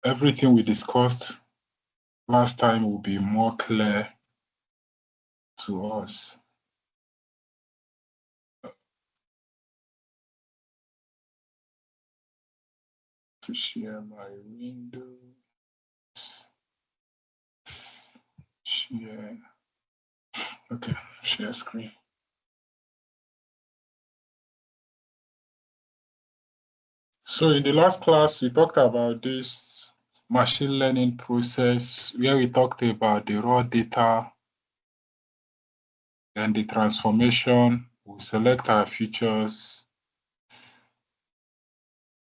everything we discussed last time will be more clear to us. To share my window. Share. Okay, share screen. So in the last class, we talked about this machine learning process where we talked about the raw data and the transformation. We select our features,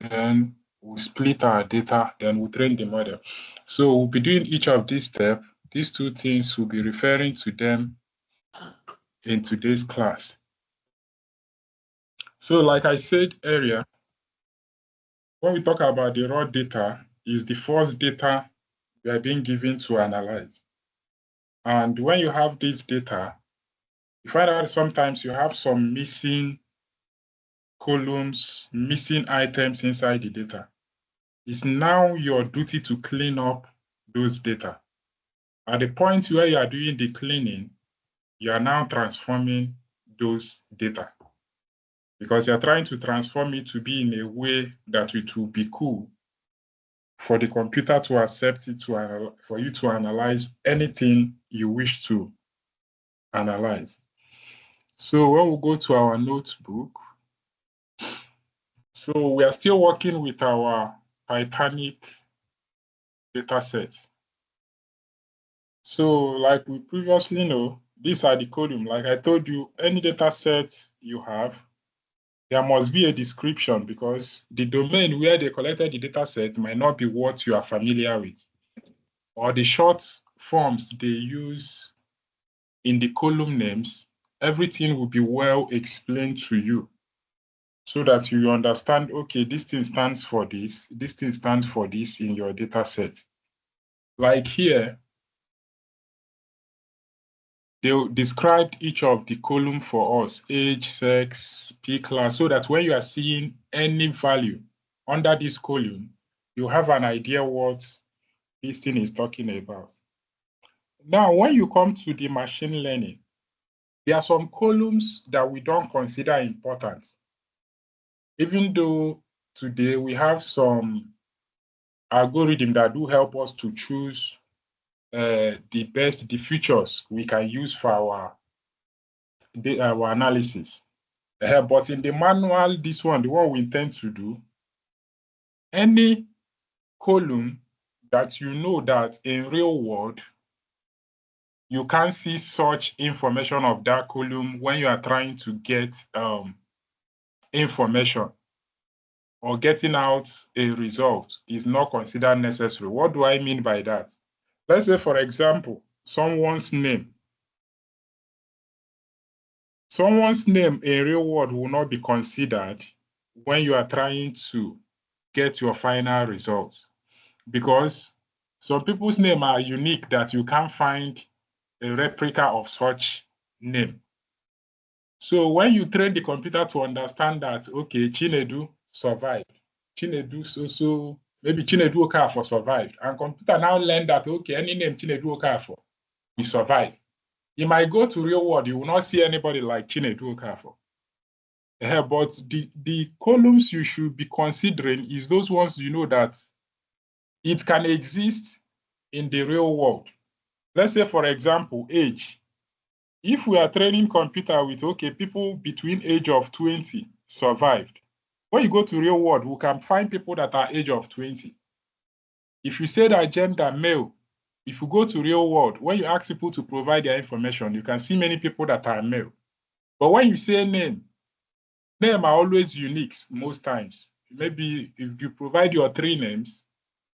then we split our data, then we train the model. So we'll be doing each of these steps. These two things, we'll be referring to them in today's class. So like I said earlier, when we talk about the raw data, is the first data we are being given to analyze. And when you have this data, you find out sometimes you have some missing columns, missing items inside the data. It's now your duty to clean up those data. At the point where you are doing the cleaning, you are now transforming those data because you're trying to transform it to be in a way that it will be cool for the computer to accept it, for you to analyze anything you wish to analyze. So when we go to our notebook, so we are still working with our Titanic data set. So like we previously know, these are the columns. Like I told you, any data set you have, there must be a description because the domain where they collected the data set might not be what you are familiar with. Or the short forms they use in the column names, everything will be well explained to you so that you understand, okay, this thing stands for this thing stands for this in your data set. Like here, they described each of the column for us, age, sex, P class, so that when you are seeing any value under this column, you have an idea what this thing is talking about. Now, when you come to the machine learning, there are some columns that we don't consider important. Even though today we have some algorithm that do help us to choose the features we can use for our analysis. But in the manual, the one we intend to do, any column that you know that in real world, you can't see such information of that column when you are trying to get information or getting out a result is not considered necessary. What do I mean by that? Let's say, for example, someone's name. Someone's name in real world will not be considered when you are trying to get your final result because some people's name are unique that you can't find a replica of such name. So when you train the computer to understand that, okay, Chinedu survived, Chinedu maybe Chinedu Okafor survived, and computer now learn that, okay, any name Chinedu Okafor, he survived. You might go to real world, you will not see anybody like Chinedu Okafor. But the columns you should be considering is those ones you know that it can exist in the real world. Let's say, for example, age. If we are training computer with, okay, people between age of 20 survived, when you go to real world, we can find people that are age of 20. If you say that gender, male, if you go to real world, when you ask people to provide their information, you can see many people that are male. But when you say name are always unique most times. Maybe if you provide your 3 names,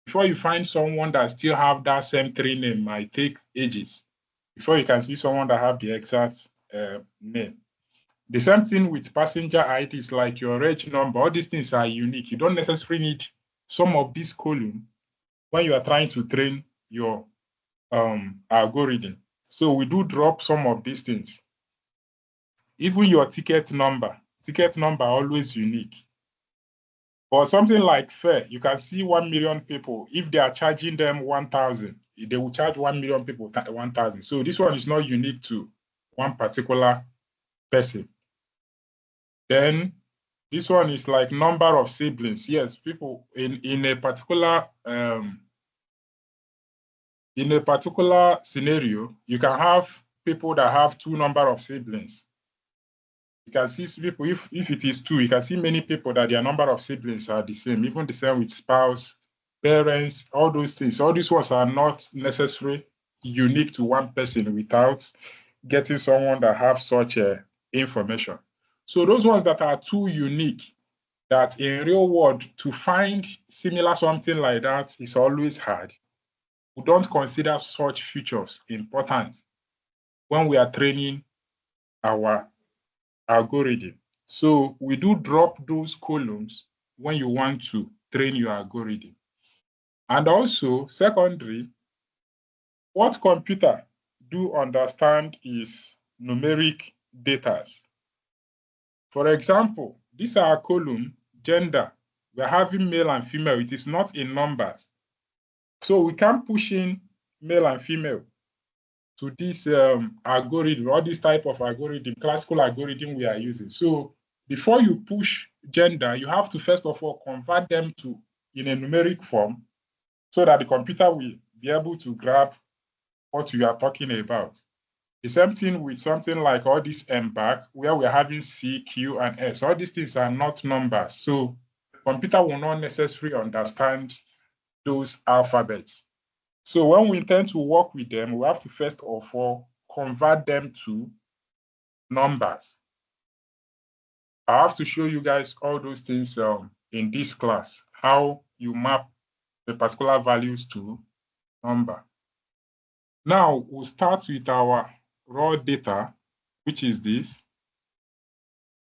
before you find someone that still have that same 3 name might take ages before you can see someone that have the exact name. The same thing with passenger IDs, like your reg number. All these things are unique. You don't necessarily need some of these columns when you are trying to train your algorithm. So we do drop some of these things. Even your ticket number always unique. Or something like fare, you can see 1 million people. If they are charging them 1,000, they will charge 1 million people 1,000. So this one is not unique to one particular person. Then this one is like number of siblings. Yes, people in a particular scenario, you can have people that have two number of siblings. You can see people, if it is two, you can see many people that their number of siblings are the same, even the same with spouse, parents, all those things. All these ones are not necessarily unique to one person without getting someone that have such information. So those ones that are too unique, that in real world, to find similar something like that is always hard. We don't consider such features important when we are training our algorithm. So we do drop those columns when you want to train your algorithm. And also, secondary, what computer do understand is numeric data. For example, these are a column, gender. We're having male and female. It is not in numbers. So we can push in male and female to this algorithm, or this type of algorithm, classical algorithm we are using. So before you push gender, you have to first of all convert them to in a numeric form so that the computer will be able to grab what you are talking about. The same thing with something like all this back, where we're having C, Q, and S. All these things are not numbers. So computer will not necessarily understand those alphabets. So when we intend to work with them, we have to first of all convert them to numbers. I have to show you guys all those things in this class, how you map the particular values to number. Now we'll start with our raw data, which is this.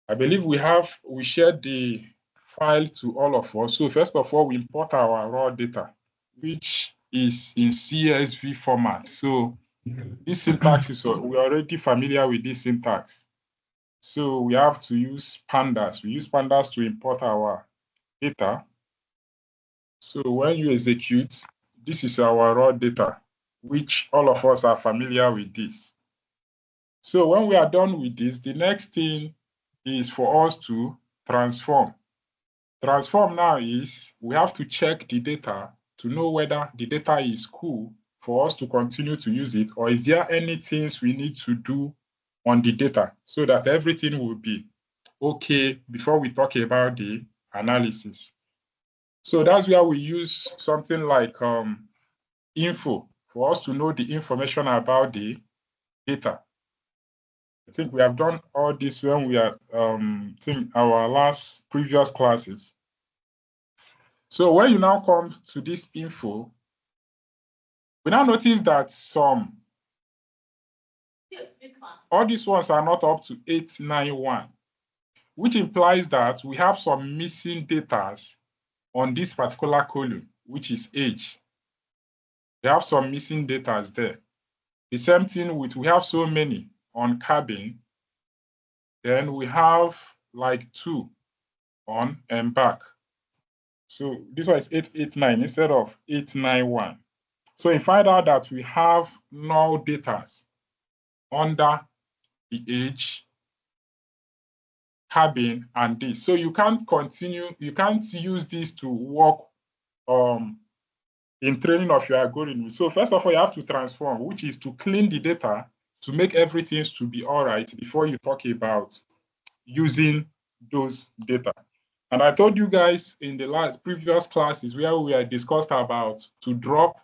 I believe we shared the file to all of us. So first of all, we import our raw data, which is in CSV format. So this syntax is, we're already familiar with this syntax. So we have to use pandas. We use pandas to import our data. So when you execute, this is our raw data, which all of us are familiar with this. So when we are done with this, the next thing is for us to transform. Transform now is we have to check the data to know whether the data is cool for us to continue to use it, or is there any things we need to do on the data so that everything will be okay before we talk about the analysis. So that's where we use something like info for us to know the information about the data. I think we have done all this when we are in our previous classes. So when you now come to this info, we now notice that all these ones are not up to 891, which implies that we have some missing data on this particular column, which is age. We have some missing data there. The same thing with, we have so many on cabin, then we have like 2 on embark. So this one is 889 instead of 891. So we find out that we have null data under the age, cabin, and this. So you can't use this to work in training of your algorithm. So first of all, you have to transform, which is to clean the data to make everything to be all right before you talk about using those data. And I told you guys in the previous classes where we had discussed about to drop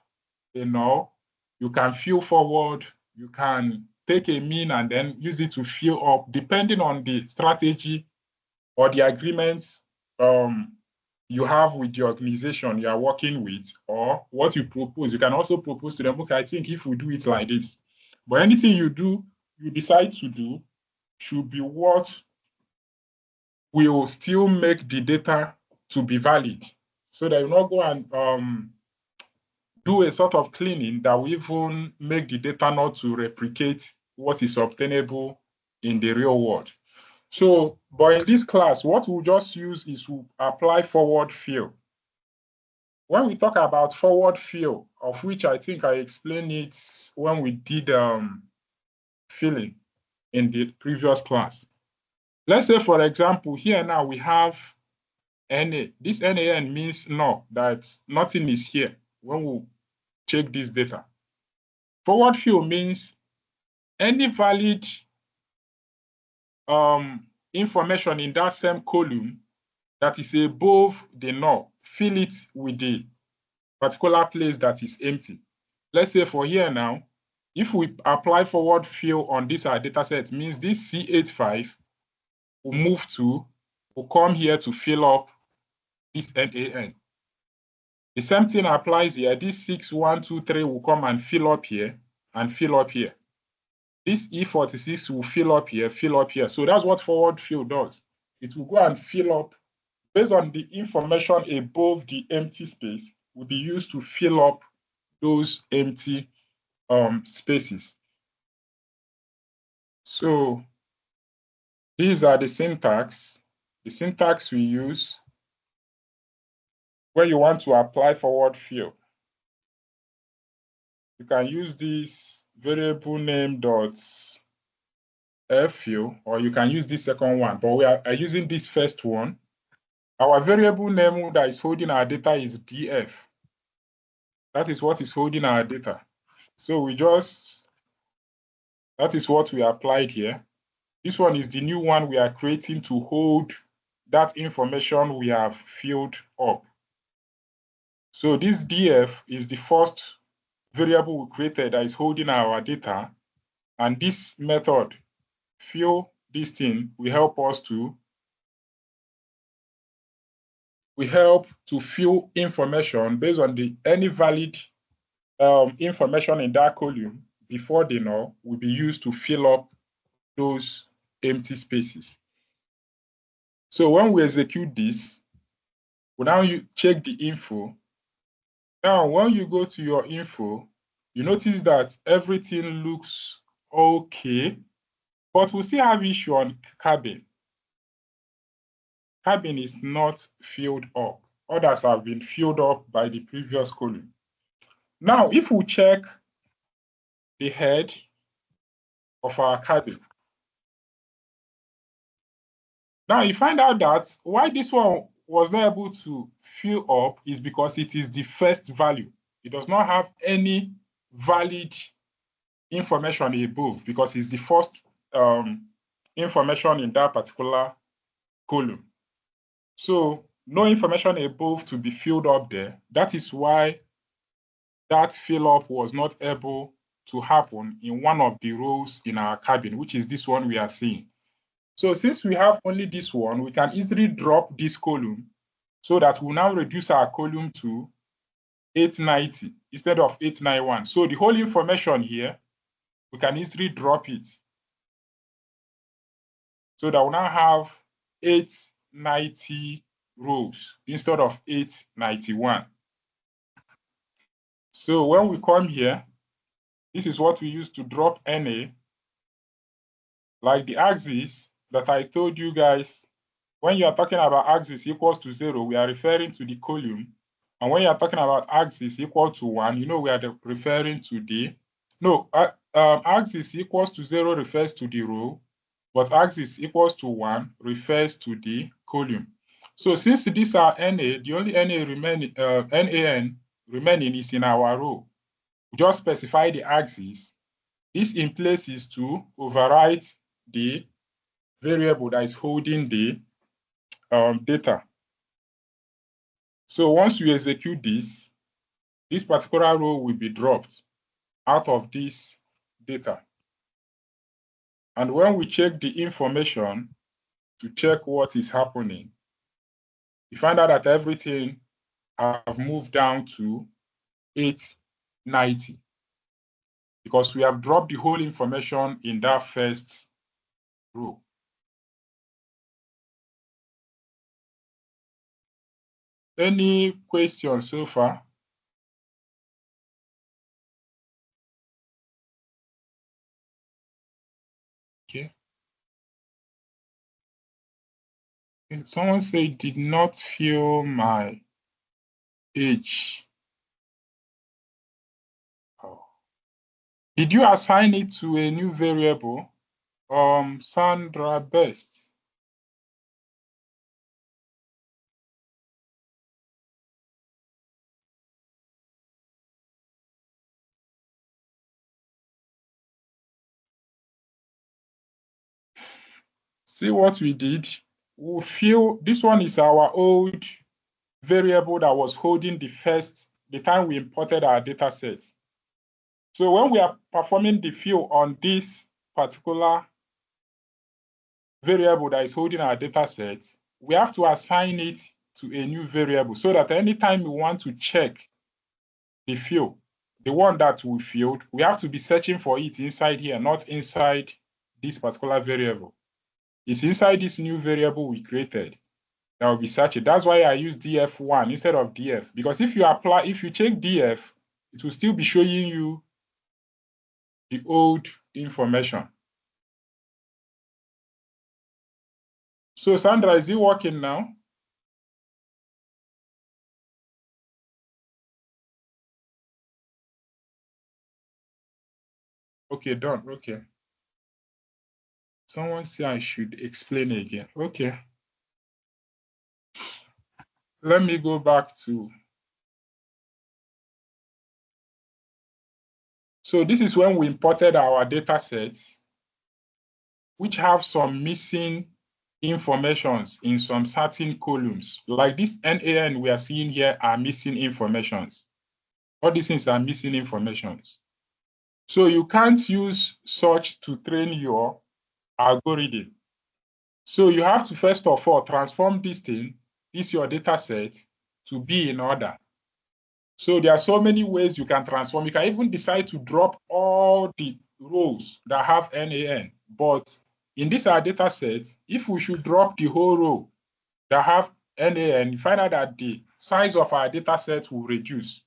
a null, you can fill forward, you can take a mean and then use it to fill up, depending on the strategy or the agreements you have with the organization you are working with, or what you propose. You can also propose to them, okay, I think if we do it like this. But anything you decide to do should be what will still make the data to be valid, so that you not go and do a sort of cleaning that will even make the data not to replicate what is obtainable in the real world. So, but in this class, what we'll just use is to apply forward fill. When we talk about forward fill, of which I think I explained it when we did filling in the previous class. Let's say, for example, here now we have NA. This NaN means no, that nothing is here when we check this data. Forward fill means any valid information in that same column that is above the null, fill it with the particular place that is empty. Let's say for here now, if we apply forward fill on this our data set, means this C85 will come here to fill up this NaN. The same thing applies here. This 6, 1, 2, 3 will come and fill up here and fill up here. This E46 will fill up here, fill up here. So that's what forward fill does. It will go and fill up based on the information above the empty space will be used to fill up those empty spaces. So these are the syntax. The syntax we use when you want to apply forward fill. You can use this variable name dot fill, or you can use this second one, but we are using this first one. Our variable name that is holding our data is df. That is what is holding our data. So that is what we applied here. This one is the new one we are creating to hold that information we have filled up. So this df is the first variable we created that is holding our data. And this method, fill this thing, will help fill information based on any valid information in that column before the null will be used to fill up those empty spaces. So when we execute this, we now check the info. Now, when you go to your info, you notice that everything looks okay, but we still have issue on cabin. Cabin is not filled up. Others have been filled up by the previous column. Now, if we check the head of our cabin, now you find out that why this one was not able to fill up is because it is the first value. It does not have any valid information above because it's the first information in that particular column. So no information above to be filled up there. That is why that fill up was not able to happen in one of the rows in our cabin, which is this one we are seeing. So since we have only this one, we can easily drop this column so that we'll now reduce our column to 890 instead of 891. So the whole information here, we can easily drop it so that we now have 890 rows instead of 891. So when we come here, this is what we use to drop NA. Like the axis that I told you guys, when you are talking about axis equals to 0, we are referring to the column. And when you are talking about axis equal to 1, you know we are referring to axis equals to 0 refers to the row, but axis equals to 1 refers to the column. So since these are NA, the only NA NaN remaining is in our row. We just specify the axis. This in place is to overwrite the variable that is holding the data. So once we execute this particular row will be dropped out of this data. And when we check the information to check what is happening, we find out that everything have moved down to 890 because we have dropped the whole information in that first row. Any questions so far? Okay. Someone said did not fill my age. Oh. Did you assign it to a new variable? Sandra Best. See what we did? We fill, this one is our old variable that was holding the time we imported our data set. So when we are performing the fill on this particular variable that is holding our data set, we have to assign it to a new variable so that anytime we want to check the fill, the one that we filled, we have to be searching for it inside here, not inside this particular variable. It's inside this new variable we created that will be searching. That's why I use df1 instead of df, because if you check df, it will still be showing you the old information. So Sandra, is it working now? Okay, done. Okay. Someone say I should explain again. Okay. Let me go back to. So this is when we imported our data sets, which have some missing informations in some certain columns. Like this NaN we are seeing here are missing informations. All these things are missing informations. So you can't use such to train your algorithm. So you have to first of all transform this your data set, to be in order. So there are so many ways you can transform. You can even decide to drop all the rows that have NaN. But in this our data set, if we should drop the whole row that have NaN, you find out that the size of our data set will reduce.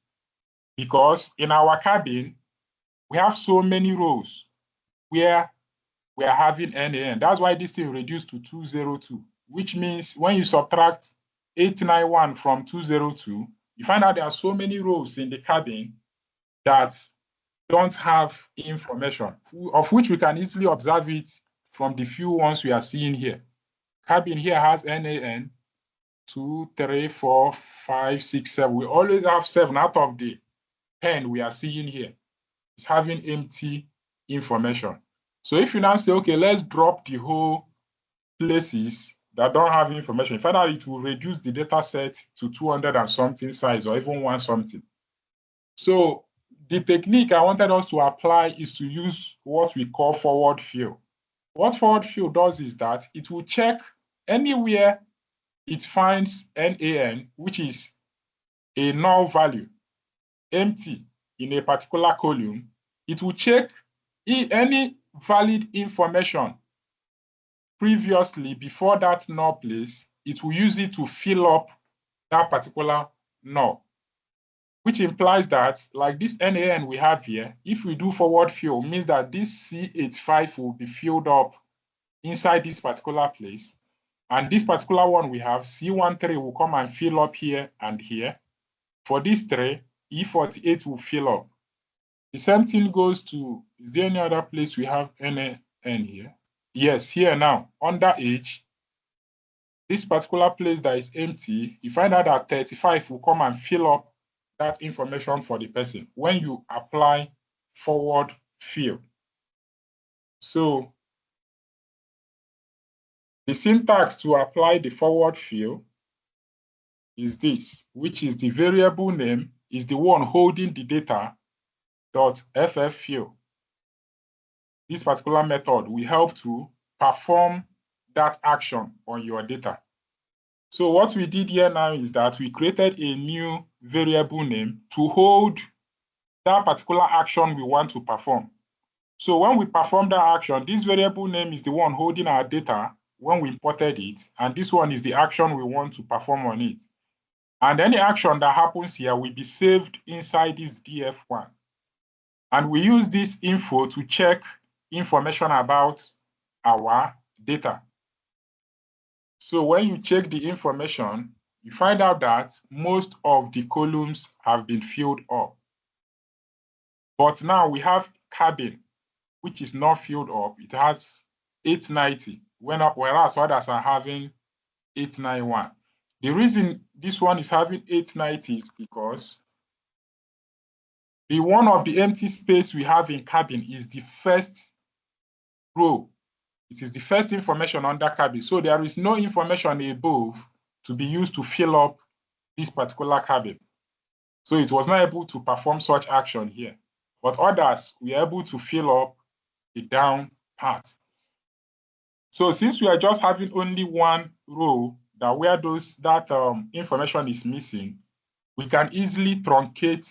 Because in our cabin, we have so many rows where we are having NaN. That's why this thing reduced to 202, which means when you subtract 891 from 202, you find out there are so many rows in the cabin that don't have information, of which we can easily observe it from the few ones we are seeing here. Cabin here has NaN 2, 3, 4, 5, 6, 7. We always have 7 out of the 10 we are seeing here. It's having empty information. So if you now say, okay, let's drop the whole places that don't have information, you find out it will reduce the data set to 200 and something size, or even 1 something. So the technique I wanted us to apply is to use what we call forward fill. What forward fill does is that it will check anywhere it finds NaN, which is a null value, empty in a particular column. It will check any valid information previously before that null place. It will use it to fill up that particular null, which implies that, like this NaN we have here, if we do forward fill, means that this C85 will be filled up inside this particular place. And this particular one we have, C13 will come and fill up here and here. For this three, E48 will fill up. The same thing goes to, is there any other place we have NaN here? Yes, here now, under H, this particular place that is empty, you find out that 35 will come and fill up that information for the person when you apply forward fill. So the syntax to apply the forward fill is this, which is the variable name is the one holding the data dot fffill. This particular method will help to perform that action on your data. So what we did here now is that we created a new variable name to hold that particular action we want to perform. So when we perform that action, this variable name is the one holding our data when we imported it, and this one is the action we want to perform on it. And any action that happens here will be saved inside this df1. And we use this info to check information about our data. So when you check the information, you find out that most of the columns have been filled up. But now we have cabin, which is not filled up. It has 890, whereas others are having 891. The reason this one is having 890 is because the one of the empty space we have in cabin is the first row. It is the first information under cabin. So there is no information above to be used to fill up this particular cabin. So it was not able to perform such action here. But others were able to fill up the down part. So since we are just having only one row that where that information is missing, we can easily truncate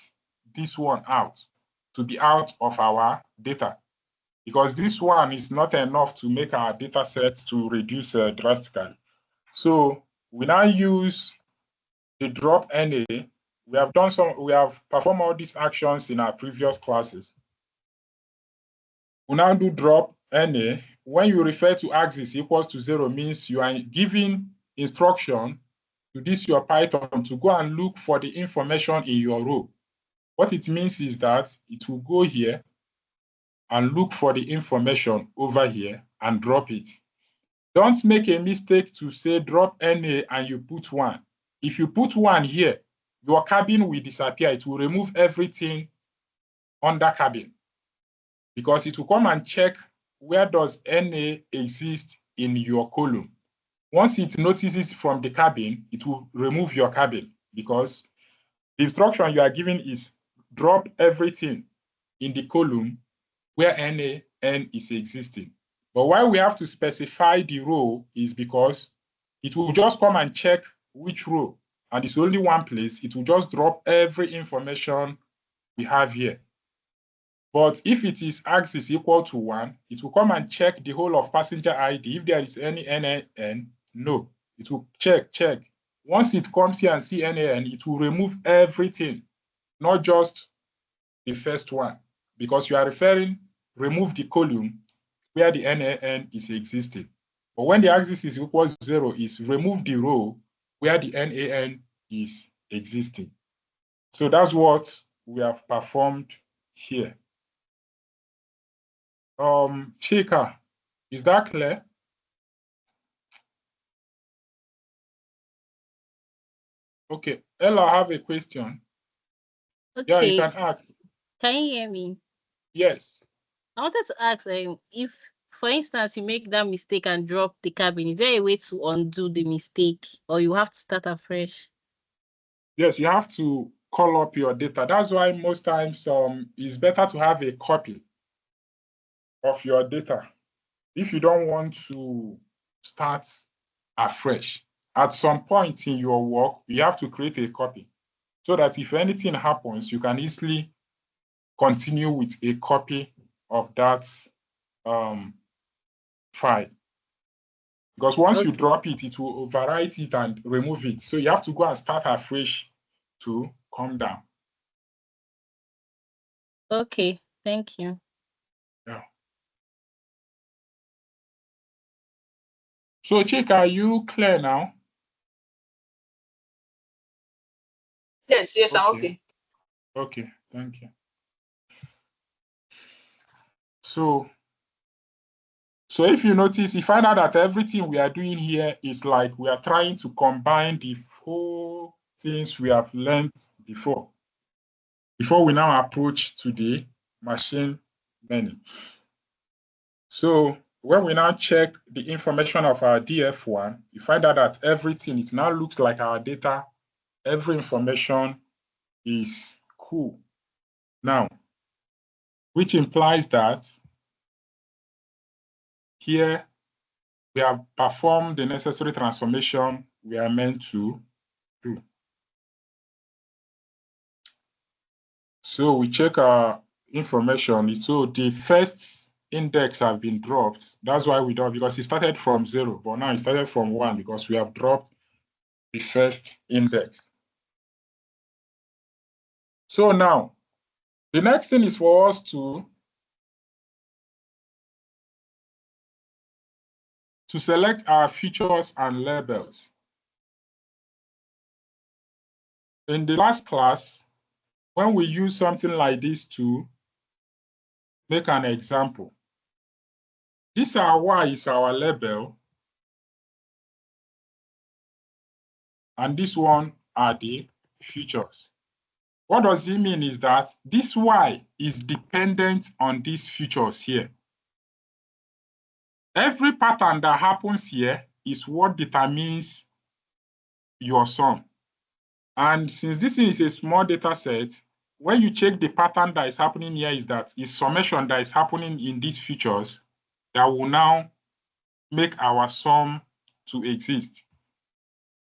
this one out to be out of our data, because this one is not enough to make our data set to reduce drastically. So we now use the drop NA. We have performed all these actions in our previous classes. We now do drop NA. When you refer to axis equals to 0, means you are giving instruction to this your Python to go and look for the information in your row. What it means is that it will go here and look for the information over here and drop it. Don't make a mistake to say drop NA and you put 1. If you put 1 here, your cabin will disappear. It will remove everything under cabin, because it will come and check where does NA exist in your column. Once it notices from the cabin, it will remove your cabin, because the instruction you are giving is drop everything in the column where NaN is existing. But why we have to specify the row is because it will just come and check which row, and it's only one place. It will just drop every information we have here. But if it is axis equal to 1, it will come and check the whole of passenger ID. If there is any NaN, no, it will check. Once it comes here and see NaN, it will remove everything, not just the first one, because you are remove the column where the NaN is existing. But when the axis is equal to 0, is remove the row where the NaN is existing. So that's what we have performed here. Chika, is that clear? Okay, Ella, I have a question. Okay. Yeah, you can ask. Can you hear me? Yes. I wanted to ask if, for instance, you make that mistake and drop the cabin, is there a way to undo the mistake, or you have to start afresh? Yes, you have to call up your data. That's why most times it's better to have a copy of your data if you don't want to start afresh. At some point in your work, you have to create a copy so that if anything happens, you can easily continue with a copy of that file. Because once you drop it, it will overwrite it and remove it. So you have to go and start afresh to come down. Okay, thank you. Yeah. So Chika, are you clear now? Yes, I'm okay. Okay, thank you. So if you notice, you find out that everything we are doing here is like we are trying to combine the whole things we have learned before we now approach to the machine learning. So when we now check the information of our DF1, you find out that everything, it now looks like our data, every information is cool. Now, which implies that here we have performed the necessary transformation we are meant to do. So we check our information. So the first index have been dropped. That's why we don't, because it started from 0, but now it started from 1 because we have dropped the first index. So now, the next thing is for us to to select our features and labels. In the last class, when we use something like this to make an example, this Y is our label, and this one are the features. What does it mean is that this Y is dependent on these features here. Every pattern that happens here is what determines your sum. And since this is a small data set, when you check the pattern that is happening here is that it's summation that is happening in these features that will now make our sum to exist.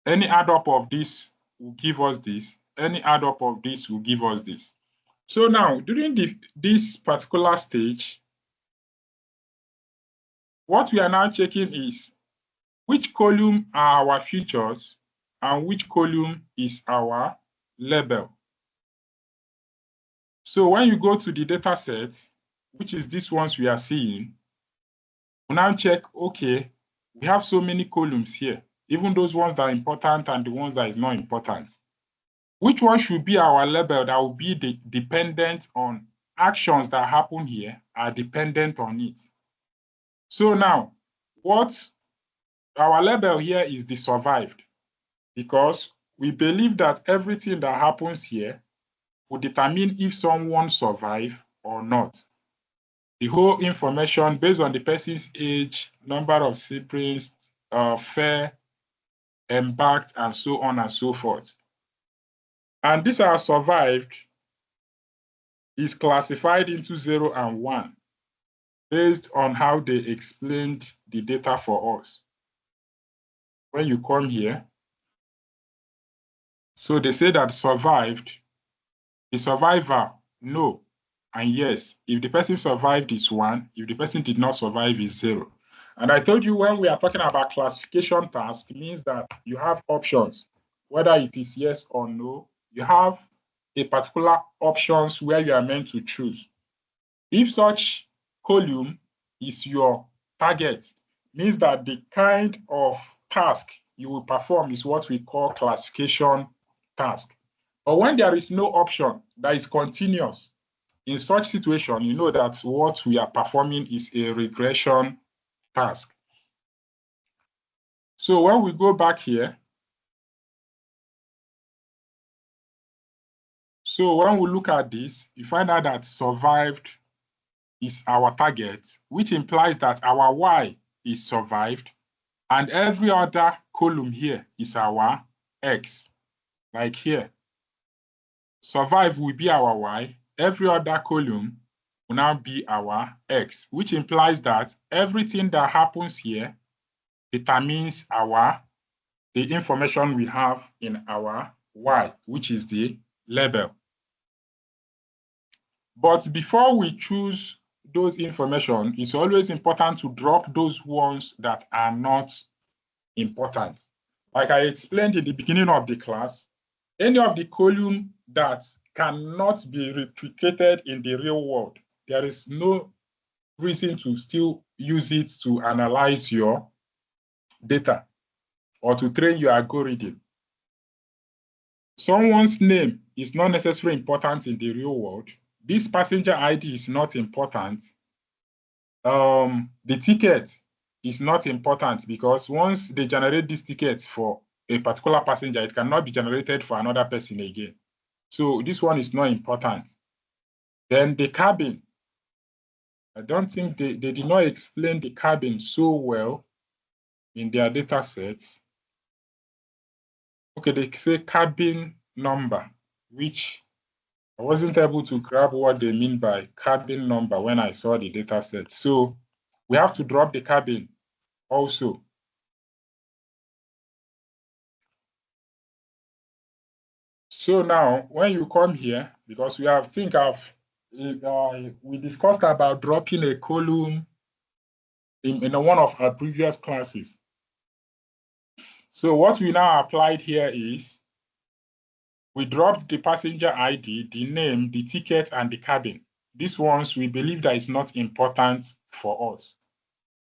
Any add up of this will give us this. Any add up of this will give us this. So now, during this particular stage, what we are now checking is which column are our features and which column is our label. So when you go to the data set, which is these ones we are seeing, we now check, okay, we have so many columns here, even those ones that are important and the ones that is not important. Which one should be our label that will be dependent on actions that happen here are dependent on it. So now, what our label here is the survived, because we believe that everything that happens here will determine if someone survive or not. The whole information based on the person's age, number of siblings, fair, embarked, and so on and so forth. And this are survived is classified into 0 and 1 based on how they explained the data for us. When you come here, so they say that survived, the survivor, no, and yes. If the person survived is 1, if the person did not survive is 0. And I told you when we are talking about classification task, it means that you have options, whether it is yes or no. You have a particular options where you are meant to choose. If such column is your target, means that the kind of task you will perform is what we call classification task. But when there is no option that is continuous, in such situation, you know that what we are performing is a regression task. So when we go back here, so when we look at this, you find out that survived is our target, which implies that our Y is survived, and every other column here is our X, like here. Survive will be our Y, every other column will now be our X, which implies that everything that happens here determines the information we have in our Y, which is the label. But before we choose those information, it's always important to drop those ones that are not important. Like I explained in the beginning of the class, any of the column that cannot be replicated in the real world, there is no reason to still use it to analyze your data or to train your algorithm. Someone's name is not necessarily important in the real world. This passenger ID is not important. The ticket is not important because once they generate this ticket for a particular passenger, it cannot be generated for another person again. So this one is not important. Then the cabin. I don't think they did not explain the cabin so well in their data sets. Okay, they say cabin number, which I wasn't able to grab what they mean by cabin number when I saw the data set. So we have to drop the cabin also. So now when you come here, because we discussed about dropping a column in one of our previous classes. So what we now applied here is we dropped the passenger ID, the name, the ticket, and the cabin. These ones we believe that is not important for us.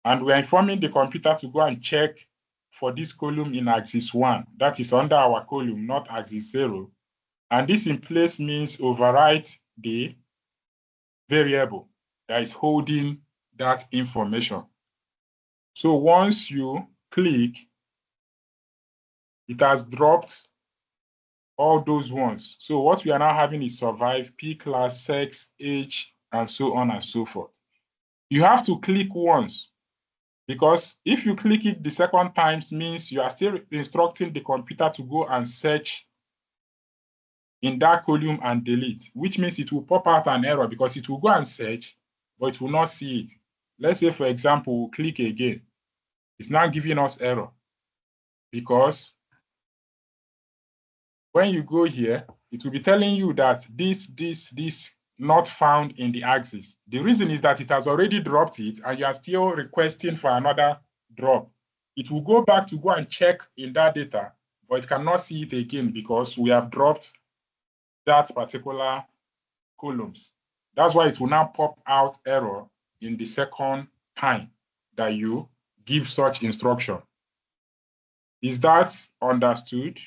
And we're informing the computer to go and check for this column in axis 1. That is under our column, not axis 0. And this in place means overwrite the variable that is holding that information. So once you click, it has dropped all those ones. So what we are now having is survive, P class, sex, age, and so on and so forth. You have to click once, because if you click it the second time, means you are still instructing the computer to go and search in that column and delete, which means it will pop out an error because it will go and search, but it will not see it. Let's say, for example, we'll click again. It's now giving us error because when you go here, it will be telling you that this not found in the axis. The reason is that it has already dropped it and you are still requesting for another drop. It will go back to go and check in that data, but it cannot see it again because we have dropped that particular columns. That's why it will now pop out error in the second time that you give such instruction. Is that understood?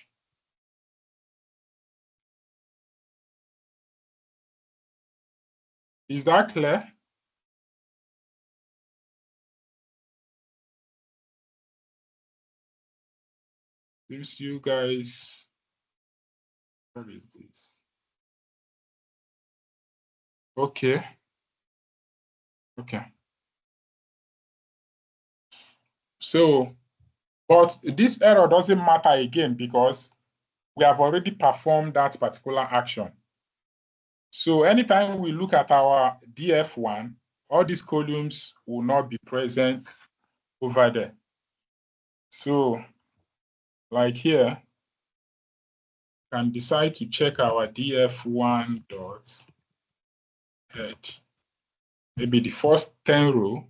Is that clear? Seems you guys, what is this? Okay. Okay. So, but this error doesn't matter again because we have already performed that particular action. So anytime we look at our DF1, all these columns will not be present over there. So like here, can decide to check our df1 dot head. Maybe the first 10 row,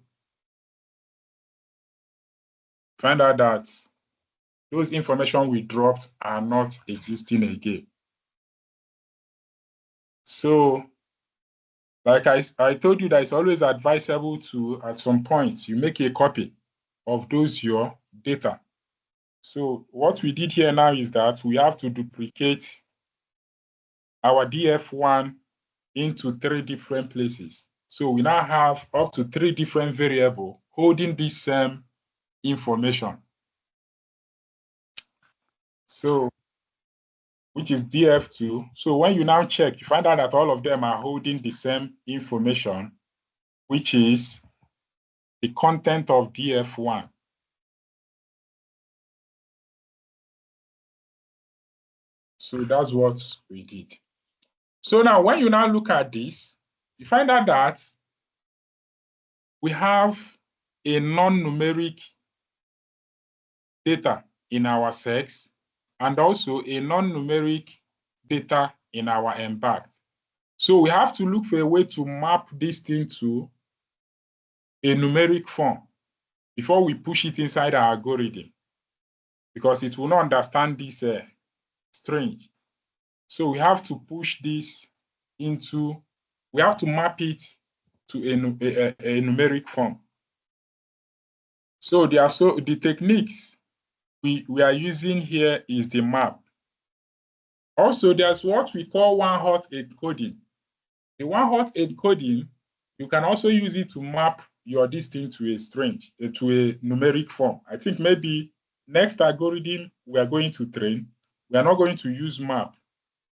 find out that those information we dropped are not existing again. So like I told you that it's always advisable to, at some point, you make a copy of those your data. So what we did here now is that we have to duplicate our df1 into 3 different places. So we now have up to 3 different variables holding this same information. So, which is df2. So when you now check, you find out that all of them are holding the same information, which is the content of df1. So that's what we did. So now when you now look at this, you find out that we have a non-numeric data in our sex and also a non-numeric data in our impact. So we have to look for a way to map this thing to a numeric form before we push it inside our algorithm, because it will not understand this string. So we have to push this into, we have to map it to a numeric form. So the techniques we are using here is the map. Also, there's what we call one-hot encoding. The one-hot encoding, you can also use it to map your this thing to a string, to a numeric form. I think maybe next algorithm we are going to train, we are not going to use map.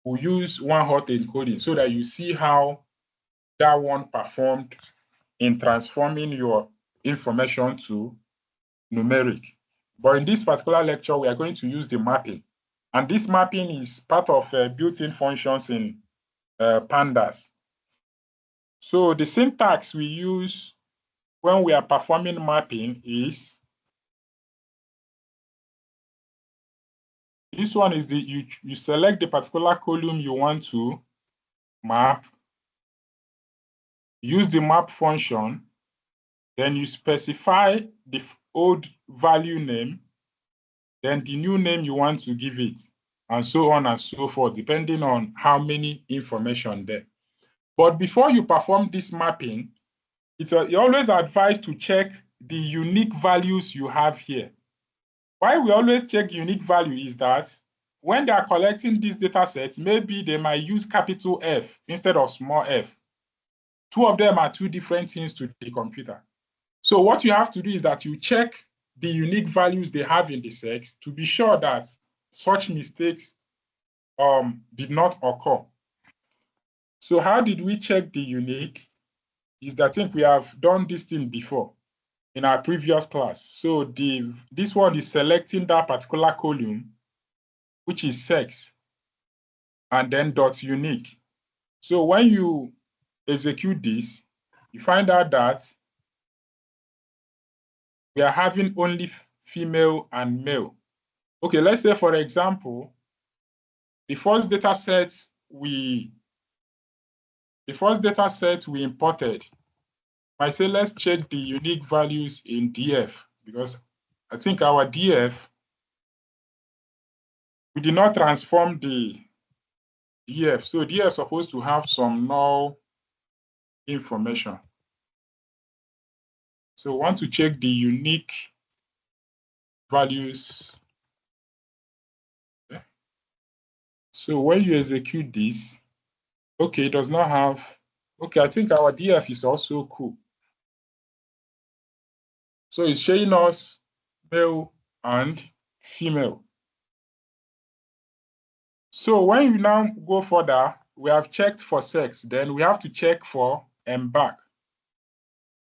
We'll use one-hot encoding so that you see how that one performed in transforming your information to numeric. But in this particular lecture, we are going to use the mapping. And this mapping is part of built-in functions in pandas. So the syntax we use when we are performing mapping is, this one is you select the particular column you want to map, use the map function, then you specify the old value name, then the new name you want to give it, and so on and so forth, depending on how many information there. But before you perform this mapping, it's always advised to check the unique values you have here. Why we always check unique value is that when they are collecting these data sets, maybe they might use capital F instead of small f. Two of them are two different things to the computer. So what you have to do is that you check the unique values they have in the sets to be sure that such mistakes did not occur. So how did we check the unique? Is that I think we have done this thing before in our previous class. So this one is selecting that particular column, which is sex, and then dot unique. So when you execute this, you find out that we are having only female and male. Okay, let's say, for example, the first data set we imported, I say let's check the unique values in DF, because I think our DF, we did not transform the DF. So DF is supposed to have some null information. So we want to check the unique values. Okay. So when you execute this, okay, it does not have, okay, I think our DF is also cool. So it's showing us male and female. So when you now go further, we have checked for sex, then we have to check for back.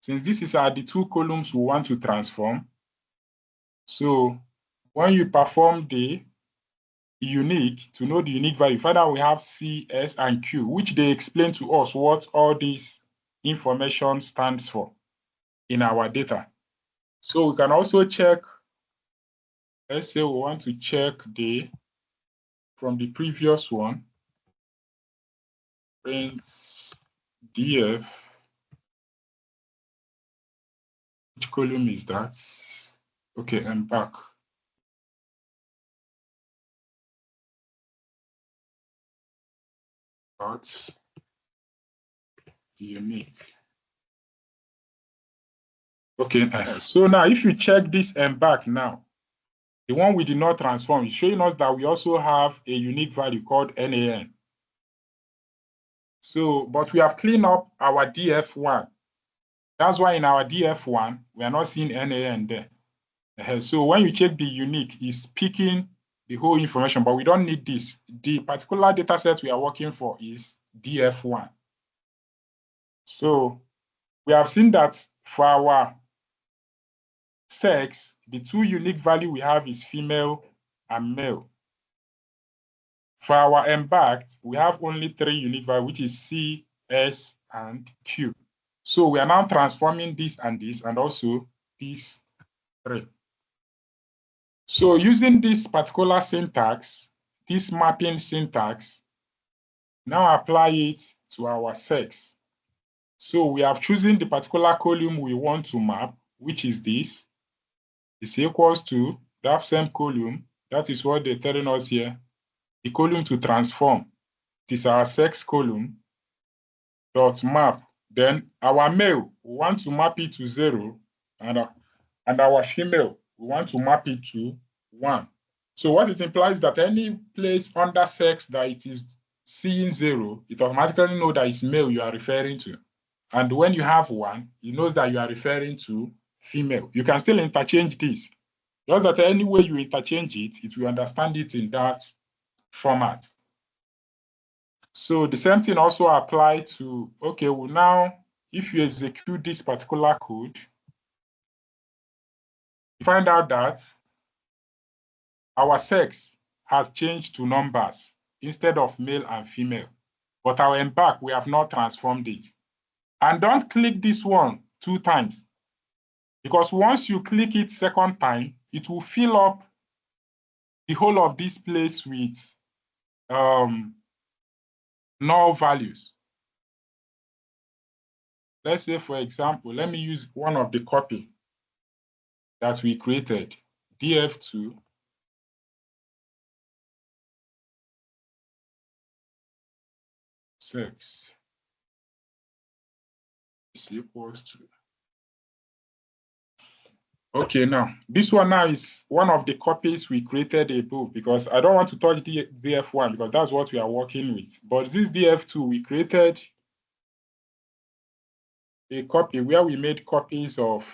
Since this are the two columns we want to transform. So when you perform the unique, to know the unique value, find out we have C, S, and Q, which they explain to us what all this information stands for in our data. So we can also check, let's say we want to check from the previous one, print df, which column is that? Okay, I'm back. Dot unique. Okay, so now if you check this back now, the one we did not transform is showing us that we also have a unique value called NAN. So, but we have cleaned up our DF1. That's why in our DF1, we are not seeing NAN there. So when you check the unique, it's picking the whole information, but we don't need this. The particular data set we are working for is DF1. So we have seen that for our sex, the two unique value we have is female and male. For our embarked, we have only three unique values, which is C, S, and Q. So we are now transforming this and also these three. So using this particular syntax, this mapping syntax, now apply it to our sex. So we have chosen the particular column we want to map, which is this. Is equals to that same column. That is what they're telling us here. The column to transform. It is our sex column. Dot map. Then our male, we want to map it to 0, and our female, we want to map it to 1. So what it implies that any place under sex that it is seeing 0, it automatically knows that it's male you are referring to. And when you have 1, it knows that you are referring to female. You can still interchange this. Just that any way you interchange it, it will understand it in that format. So the same thing also apply to, okay, well now, if you execute this particular code, you find out that our sex has changed to numbers instead of male and female. But our embark, we have not transformed it. And don't click this one 2 times, because once you click it second time, it will fill up the whole of this place with null values. Let's say, for example, let me use one of the copy that we created, df2 sex is equals to. Okay, now, this one now is one of the copies we created above, because I don't want to touch the DF1 because that's what we are working with. But this DF2, we created a copy where we made copies of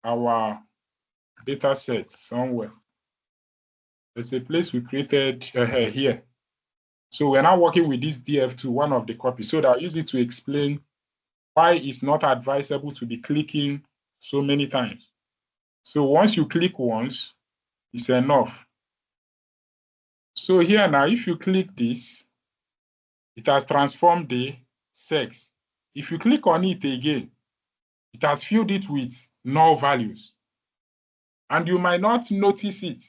our data sets somewhere. There's a place we created here. So we're now working with this DF2, one of the copies. So that I'll use it to explain why it's not advisable to be clicking so many times. So once you click once, it's enough. So here now, if you click this, it has transformed the sex. If you click on it again, it has filled it with null values. And you might not notice it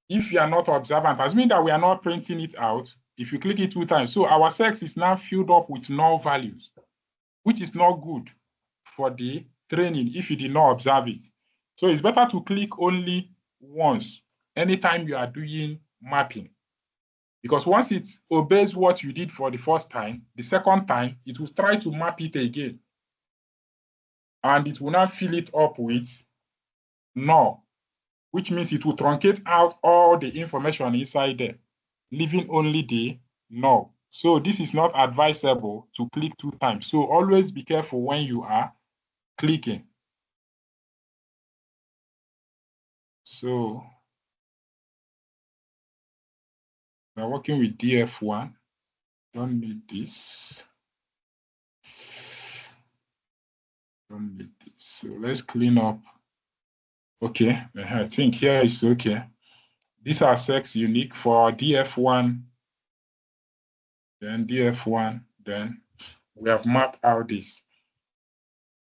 if you are not observant. As mean that we are not printing it out if you click it 2 times. So our sex is now filled up with null values, which is not good for the training if you did not observe it. So it's better to click only once anytime you are doing mapping. Because once it obeys what you did for the first time, the second time, it will try to map it again. And it will now fill it up with null, which means it will truncate out all the information inside there, leaving only the null. So this is not advisable to click 2 times. So always be careful when you are clicking. So we're working with DF1. Don't need this. Don't need this. So let's clean up. Okay, I think here is okay. These are sex unique for DF1, then DF1, then we have mapped out this.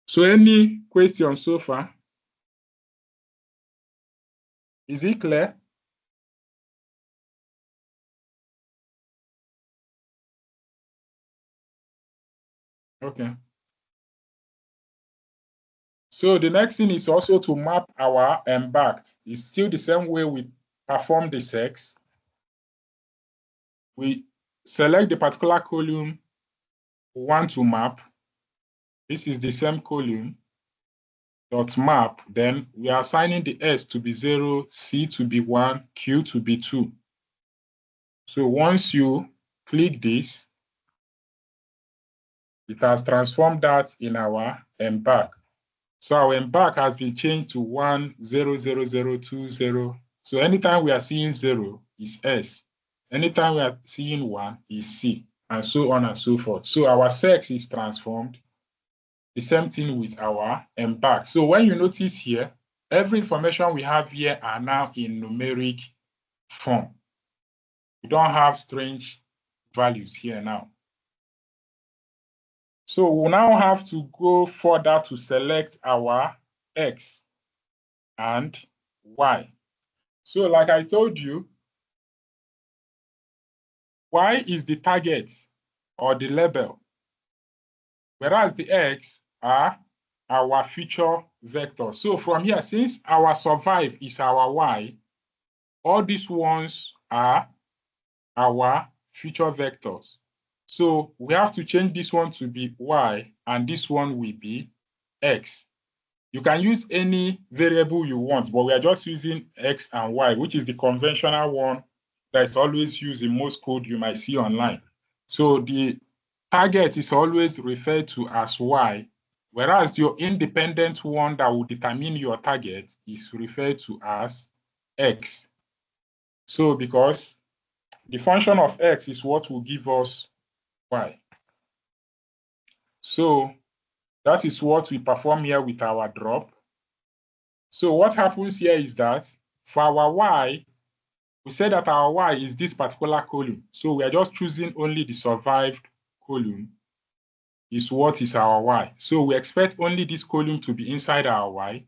So any questions so far? Is it clear? Okay. So the next thing is also to map our embarked. It's still the same way we perform the sex. We select the particular column we want to map. This is the same column dot map. Then we are assigning the S to be 0, C to be 1, Q to be 2. So once you click this, it has transformed that in our embark. So our embark has been changed to 1, 0, 0, 0, 2, 0. So anytime we are seeing 0 is S. Anytime we are seeing 1 is C, and so on and so forth. So our sex is transformed. The same thing with our embark. So when you notice here, every information we have here are now in numeric form. We don't have strange values here now. So we'll now have to go further to select our X and Y. So like I told you, Y is the target or the label, whereas the X are our future vector. So from here, since our survive is our Y, all these ones are our future vectors. So we have to change this one to be Y and this one will be X. You can use any variable you want, but we are just using X and Y, which is the conventional one that is always used in most code you might see online. So the target is always referred to as Y, whereas your independent one that will determine your target is referred to as X. So because the function of X is what will give us Y. So that is what we perform here with our drop. So what happens here is that for our Y, we said that our Y is this particular column. So we are just choosing only the survived column is what is our Y. So we expect only this column to be inside our Y.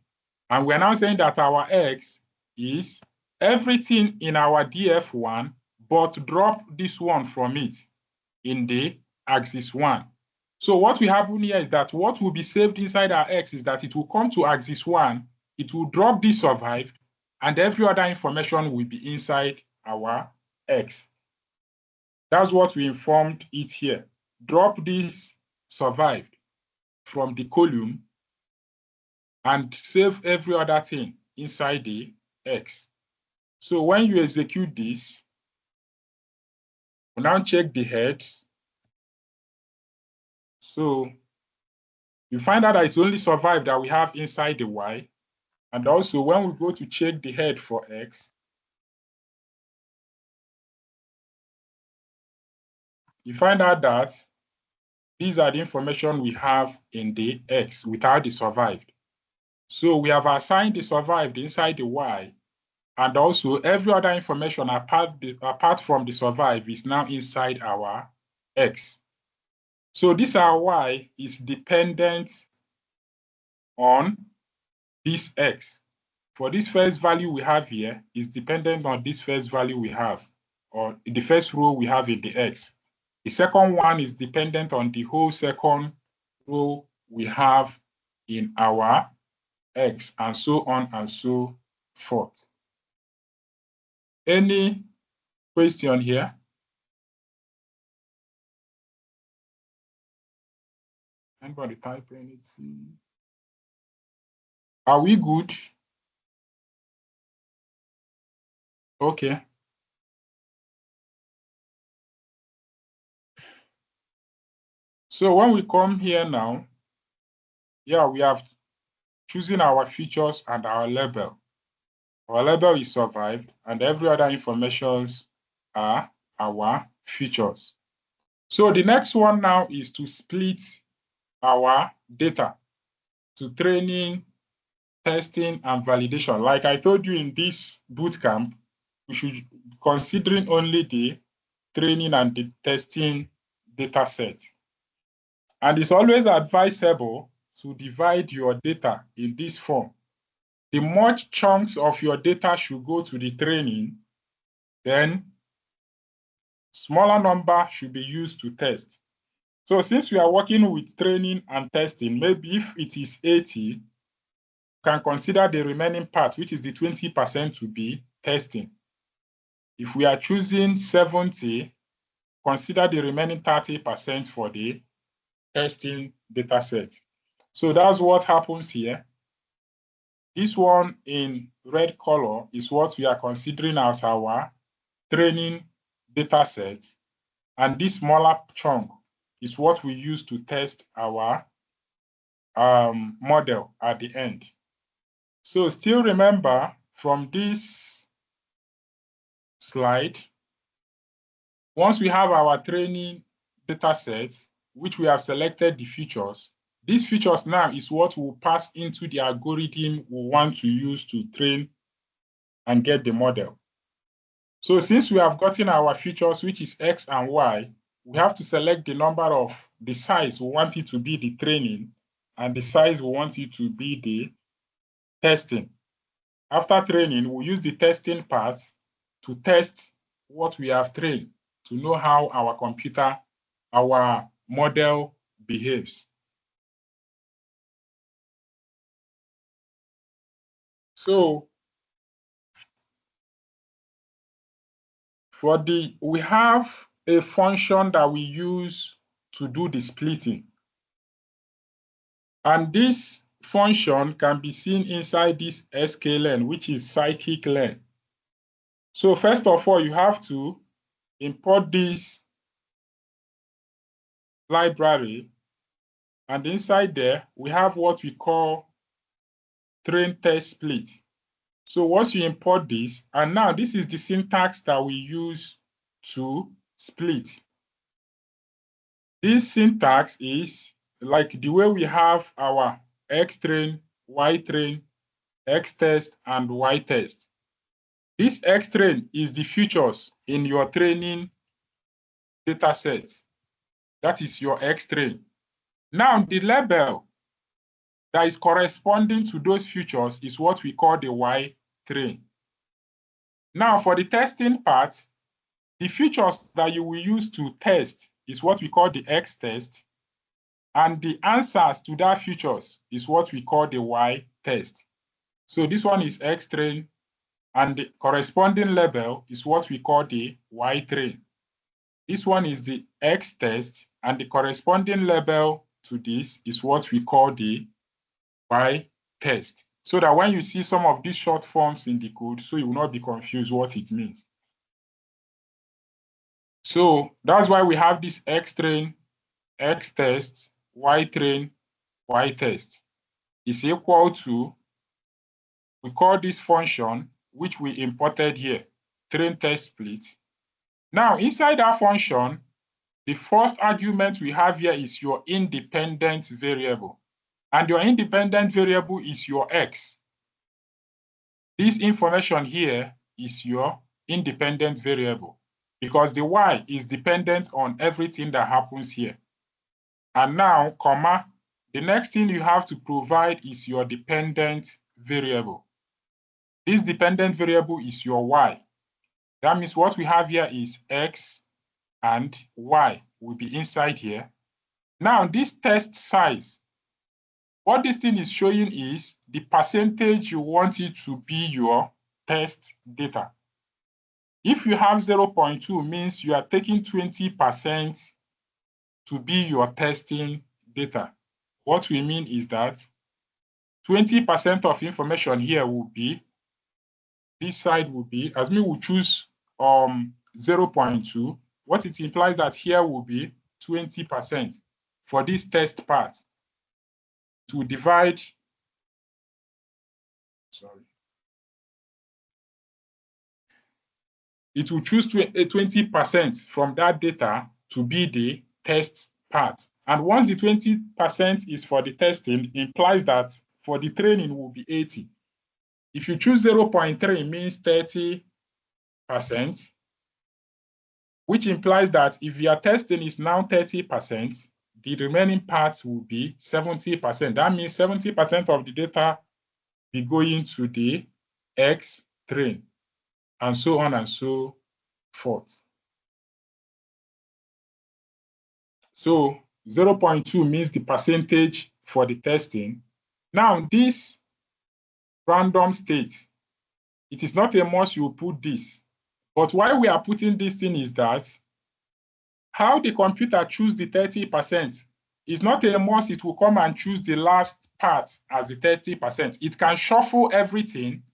And we're now saying that our X is everything in our DF1, but drop this one from it in the axis 1. So what will happen here is that what will be saved inside our X is that it will come to axis 1, it will drop this survived, and every other information will be inside our X. That's what we informed it here. Drop this survived from the column and save every other thing inside the X. So when you execute this, we now check the heads. So you find out that it's only survive that we have inside the Y. And also when we go to check the head for X, you find out that these are the information we have in the X without the survived. So we have assigned the survived inside the Y, and also every other information apart from the survived is now inside our X. So this our Y is dependent on this X. For this first value we have here is dependent on this first value we have, or the first row we have in the X. The second one is dependent on the whole second row we have in our X, and so on and so forth. Any question here? Anybody type anything? Are we good? Okay. So when we come here now, yeah, we have choosing our features and our label. Our label is survived, and every other informations are our features. So the next one now is to split our data to training, testing, and validation. Like I told you in this bootcamp, we should be considering only the training and the testing data set. And it's always advisable to divide your data in this form. The more chunks of your data should go to the training, then smaller number should be used to test. So since we are working with training and testing, maybe if it is 80, you can consider the remaining part, which is the 20%, to be testing. If we are choosing 70, consider the remaining 30% for the testing data set. So that's what happens here. This one in red color is what we are considering as our training data set. And this smaller chunk is what we use to test our model at the end. So still remember from this slide, once we have our training data set, which we have selected the features, these features now is what will pass into the algorithm we want to use to train and get the model. So since we have gotten our features, which is X and Y, we have to select the number of the size we want it to be the training and the size we want it to be the testing. After training, we'll use the testing part to test what we have trained to know how our computer, our model behaves. So we have a function that we use to do the splitting. And this function can be seen inside this sklen, which is scikit-learn. So first of all, you have to import this library, and inside there, we have what we call train test split. So once you import this, and now this is the syntax that we use to split. This syntax is like the way we have our X train, Y train, X test, and Y test. This X train is the features in your training data set. That is your X train. Now, the label that is corresponding to those features is what we call the Y train. Now, for the testing part, the features that you will use to test is what we call the X test, and the answers to that features is what we call the Y test. So this one is X train, and the corresponding label is what we call the Y train. This one is the X test, and the corresponding label to this is what we call the Y test, so that when you see some of these short forms in the code, so you will not be confused what it means. So that's why we have this X train, X test, Y train, Y test is equal to, we call this function, which we imported here, train test split. Now, inside that function, the first argument we have here is your independent variable. And your independent variable is your X. This information here is your independent variable because the Y is dependent on everything that happens here. And now, comma, the next thing you have to provide is your dependent variable. This dependent variable is your Y. That means what we have here is X and Y will be inside here. Now, this test size, what this thing is showing is the percentage you want it to be your test data. If you have 0.2, means you are taking 20% to be your testing data. What we mean is that 20% of information here will be, this side will be, as me will choose 0.2, what it implies that here will be 20% for this test part to divide, sorry. It will choose 20% from that data to be the test part. And once the 20% is for the testing, implies that for the training will be 80. If you choose 0.3, means 30%, which implies that if your testing is now 30%, the remaining part will be 70%. That means 70% of the data be going to the X train, and so on and so forth. So 0.2 means the percentage for the testing. Now, this random state, it is not a must you put this. But why we are putting this thing is that how the computer choose the 30% is not a must it will come and choose the last part as the 30%. It can shuffle everything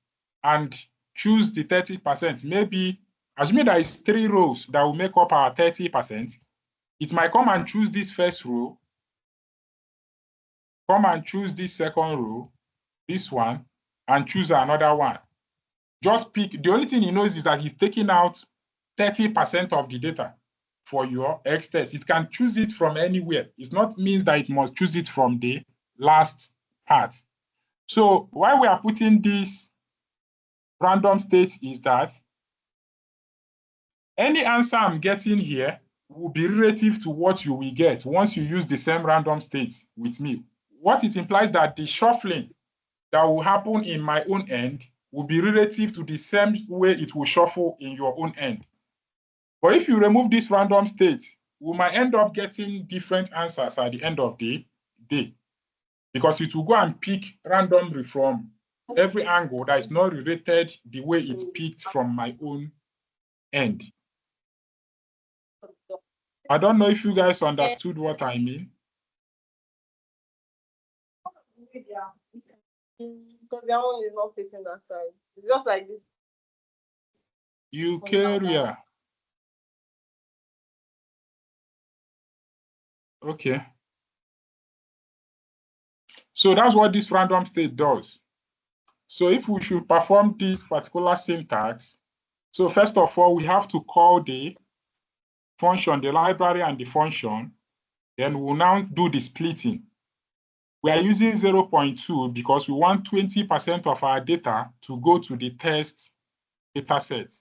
and choose the 30%. Maybe, assuming there is 3 rows that will make up our 30%, it might come and choose this first row, come and choose this second row, this one, and choose another one. Just pick, the only thing he knows is that he's taking out 30% of the data for your X test. It can choose it from anywhere. It not means that it must choose it from the last part. So why we are putting this random state is that any answer I'm getting here will be relative to what you will get once you use the same random state with me. What it implies that the shuffling that will happen in my own end will be relative to the same way it will shuffle in your own end. But if you remove this random state, we might end up getting different answers at the end of the day, because it will go and pick randomly from every angle that is not related the way it's picked from my own end. I don't know if you guys understood what I mean. Because that one is not facing that side. It's just like this. Eukarya. Okay. So that's what this random state does. So if we should perform this particular syntax, so first of all, we have to call the function, the library and the function. Then we'll now do the splitting. We are using 0.2 because we want 20% of our data to go to the test data set.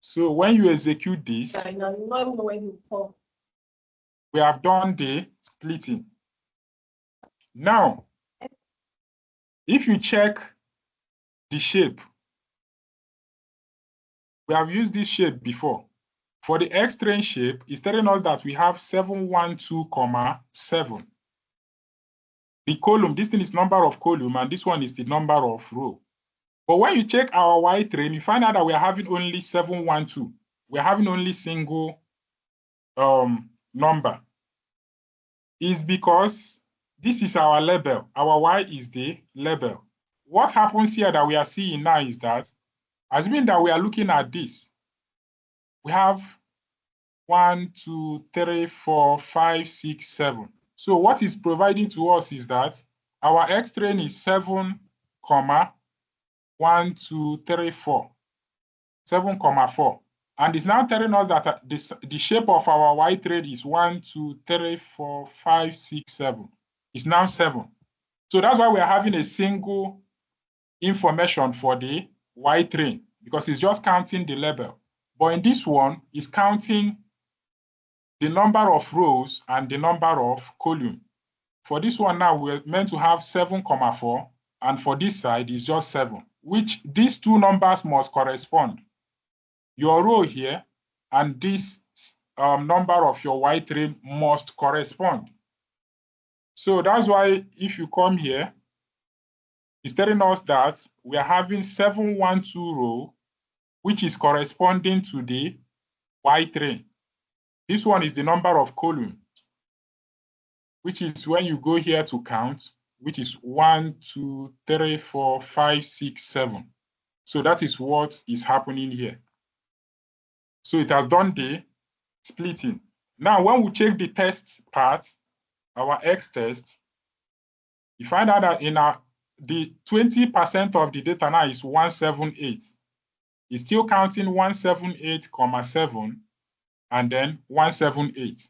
So when you execute this, we have done the splitting. Now, if you check the shape, we have used this shape before. For the X train shape, it's telling us that we have 712,7. The column, this thing is number of column, and this one is the number of row. But when you check our Y train, you find out that we are having only 712. We're having only single number. Is because this is our label. Our Y is the label. What happens here that we are seeing now is that, assuming that we are looking at this, we have 1, 2, 3, 4, 5, 6, 7. So what is providing to us is that our X train is 7, 1, 2, 3, 4. 7, 4. And it's now telling us that the shape of our Y train is 1, 2, 3, 4, 5, 6, 7. It's now 7. So that's why we are having a single information for the Y train, because it's just counting the label. But in this one, it's counting the number of rows and the number of columns. For this one now, we're meant to have 7, 4, and for this side is just 7, which these two numbers must correspond. Your row here and this number of your Y train must correspond. So that's why if you come here, it's telling us that we are having 7, 1, 2 row, which is corresponding to the Y train. This one is the number of columns, which is when you go here to count, which is 1, 2, 3, 4, 5, 6, 7. So that is what is happening here. So it has done the splitting. Now, when we check the test part, our X test, you find out that in the 20% of the data now is 178. It's still counting 178, 7, and then 178.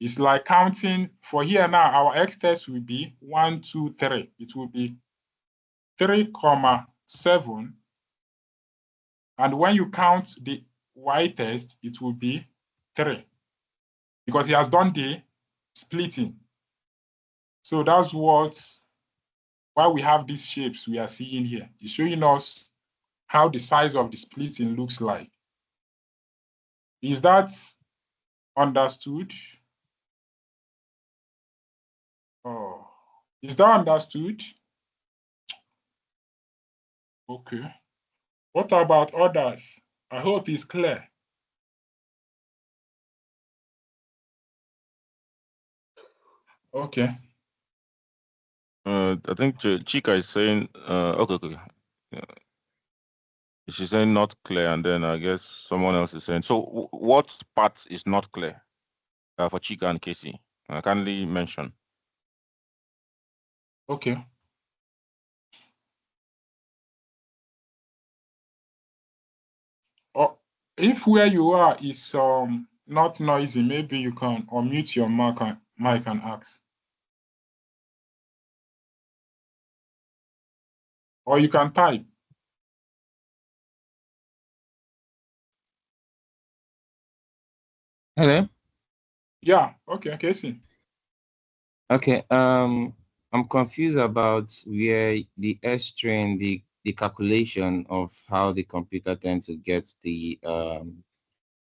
It's like counting for here now, our X test will be 1, 2, 3. It will be 3, 7. And when you count the Y test, it will be 3, because he has done the splitting. So that's why we have these shapes we are seeing here. It's showing us how the size of the splitting looks like. Is that understood? Oh, is that understood? Okay. What about others? I hope it's clear. Okay. I think Chika is saying, okay. She's saying not clear, and then I guess someone else is saying. So, what part is not clear for Chika and Casey? Kindly mention. Okay. If where you are is not noisy, maybe you can unmute your mic and ask. Or you can type. Hello. Yeah, okay, Casey. Okay. I'm confused about where the S train, the calculation of how the computer tends to get the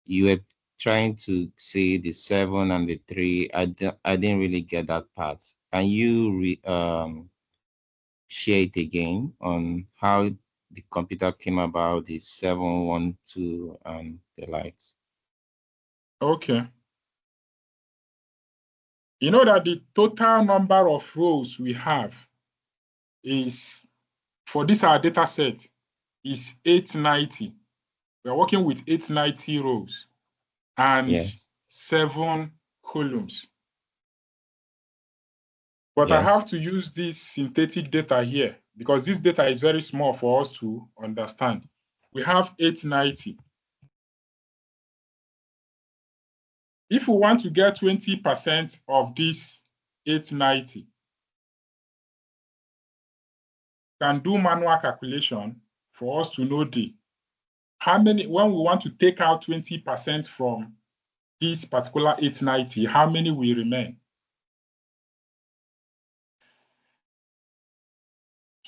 you were trying to say the 7 and the 3. I didn't really get that part. Can you share it again on how the computer came about the 7, 1, 2 and the likes? Okay. You know that the total number of rows we have is, for this our data set, is 890. We're working with 890 rows and Yes. 7 columns. But I Yes. have to use this synthetic data here because this data is very small for us to understand. We have 890. If we want to get 20% of this 890, we can do manual calculation for us to know how many, when we want to take out 20% from this particular 890, how many will remain?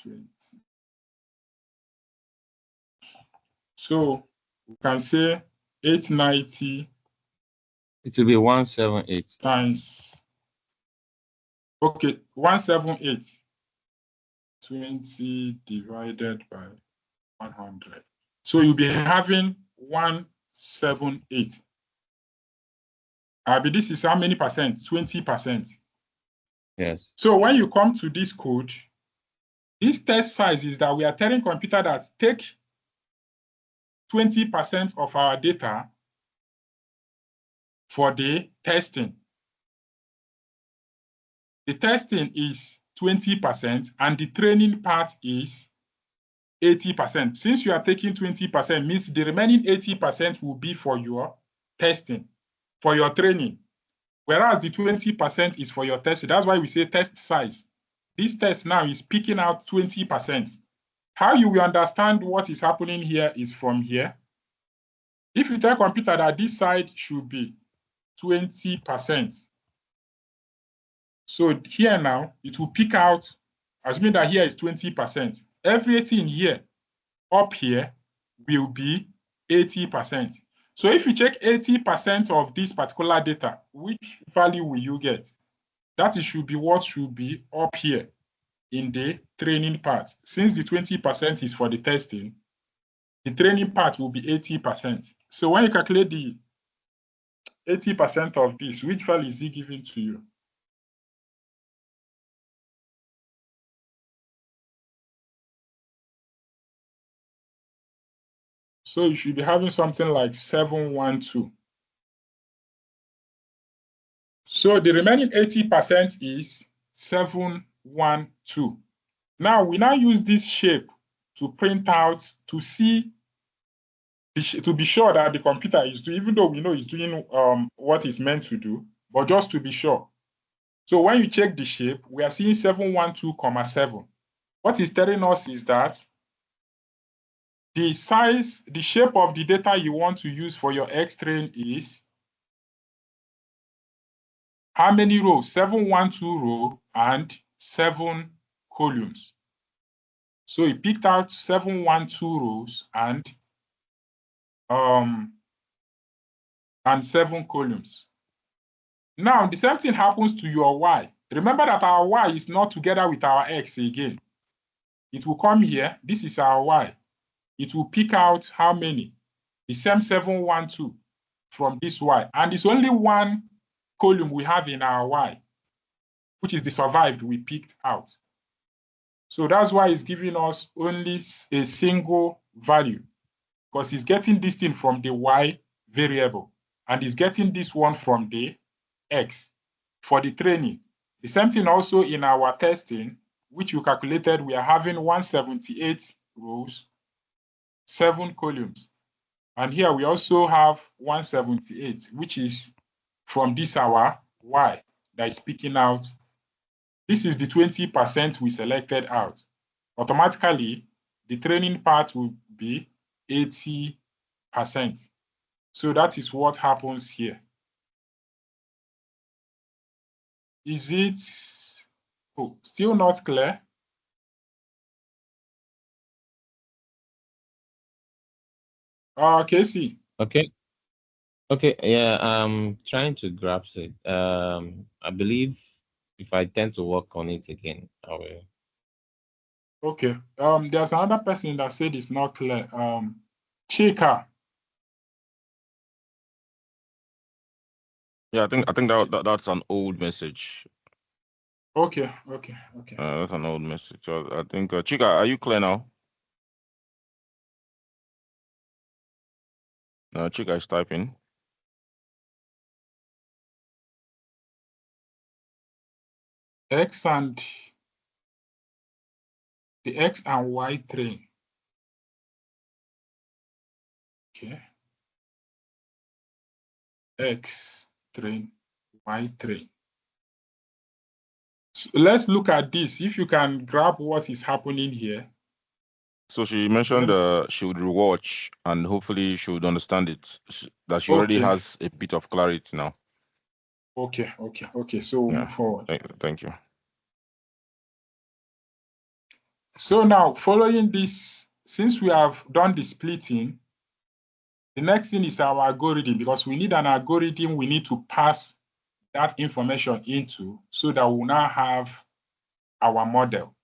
20. So we can say 890. It will be 178 times, okay, 178. 20 divided by 100. So you'll be having 178. This is how many percent? 20%. Yes. So when you come to this code, this test size is that we are telling computer that take 20% of our data for the testing. The testing is 20% and the training part is 80%. Since you are taking 20%, means the remaining 80% will be for your testing, for your training. Whereas the 20% is for your testing. That's why we say test size. This test now is picking out 20%. How you will understand what is happening here is from here. If you tell computer that this side should be 20%, so here now, it will pick out, assuming that here is 20%. Everything here, up here, will be 80%. So if you check 80% of this particular data, which value will you get? That should be what should be up here in the training part. Since the 20% is for the testing, the training part will be 80%. So when you calculate the 80% of this, which value is it giving to you? So you should be having something like 712. So the remaining 80% is 712. Now we now use this shape to print out, to see, to be sure that the computer is doing, even though we know it's doing what it's meant to do, but just to be sure. So when you check the shape, we are seeing 712,7. What it's telling us is that the size, the shape of the data you want to use for your X-train is how many rows? 712 row and 7 columns. So he picked out 712 rows and 7 columns. Now the same thing happens to your Y. Remember that our Y is not together with our X again. It will come here. This is our Y. It will pick out how many? The same 712 from this Y. And it's only one column we have in our Y, which is the survived we picked out. So that's why it's giving us only a single value, because it's getting this thing from the Y variable, and it's getting this one from the X for the training. The same thing also in our testing, which we calculated, we are having 178 rows, 7 columns. And here we also have 178, which is from this our Y that is picking out. This is the 20% we selected out. Automatically, the training part will be 80%. So that is what happens here. Is it still not clear? Casey. Okay. Okay. Yeah. I'm trying to grasp it. I believe if I tend to work on it again, I will. Okay. There's another person that said it's not clear. Chika. Yeah, I think that's an old message. Okay. That's an old message. So I think Chika, are you clear now? Chika is typing. The X and Y train. Okay. X train, Y train. So let's look at this. If you can grab what is happening here. So she mentioned she would rewatch and hopefully she would understand it. That she already has a bit of clarity now. Okay. So we'll move forward. Thank you. So now, following this, since we have done the splitting, the next thing is our algorithm, because we need an algorithm we need to pass that information into so that we'll now have our model.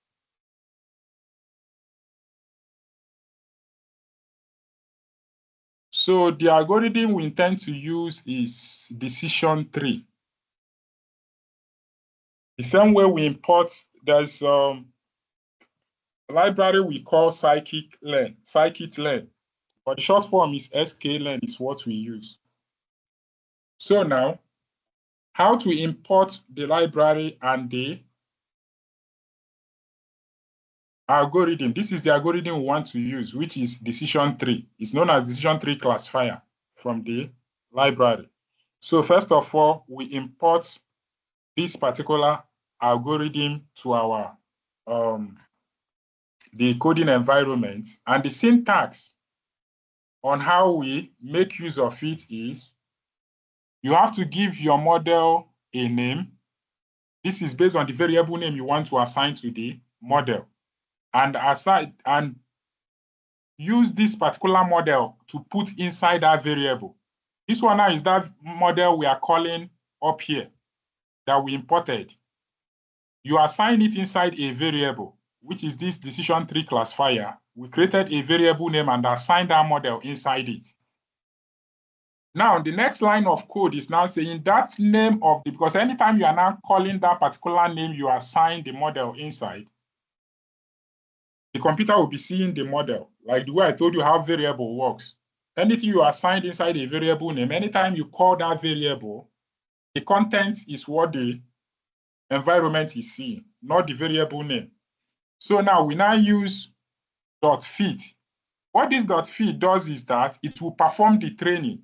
So the algorithm we intend to use is decision tree. The same way we import, there's a library we call scikit-learn, but the short form is sklearn is what we use. So now, how to import the library and the algorithm. This is the algorithm we want to use, which is decision tree. It's known as decision tree classifier from the library. So first of all, we import this particular algorithm to our the coding environment, and the syntax on how we make use of it is you have to give your model a name. This is based on the variable name you want to assign to the model, and use this particular model to put inside that variable. This one now is that model we are calling up here that we imported. You assign it inside a variable, which is this decision tree classifier. We created a variable name and assigned that model inside it. Now, the next line of code is now saying that name of the, because anytime you are now calling that particular name you assign the model inside, the computer will be seeing the model, like the way I told you how variable works. Anything you assigned inside a variable name, anytime you call that variable, the content is what the environment is seeing, not the variable name. So now we now use .fit. What this .fit does is that it will perform the training.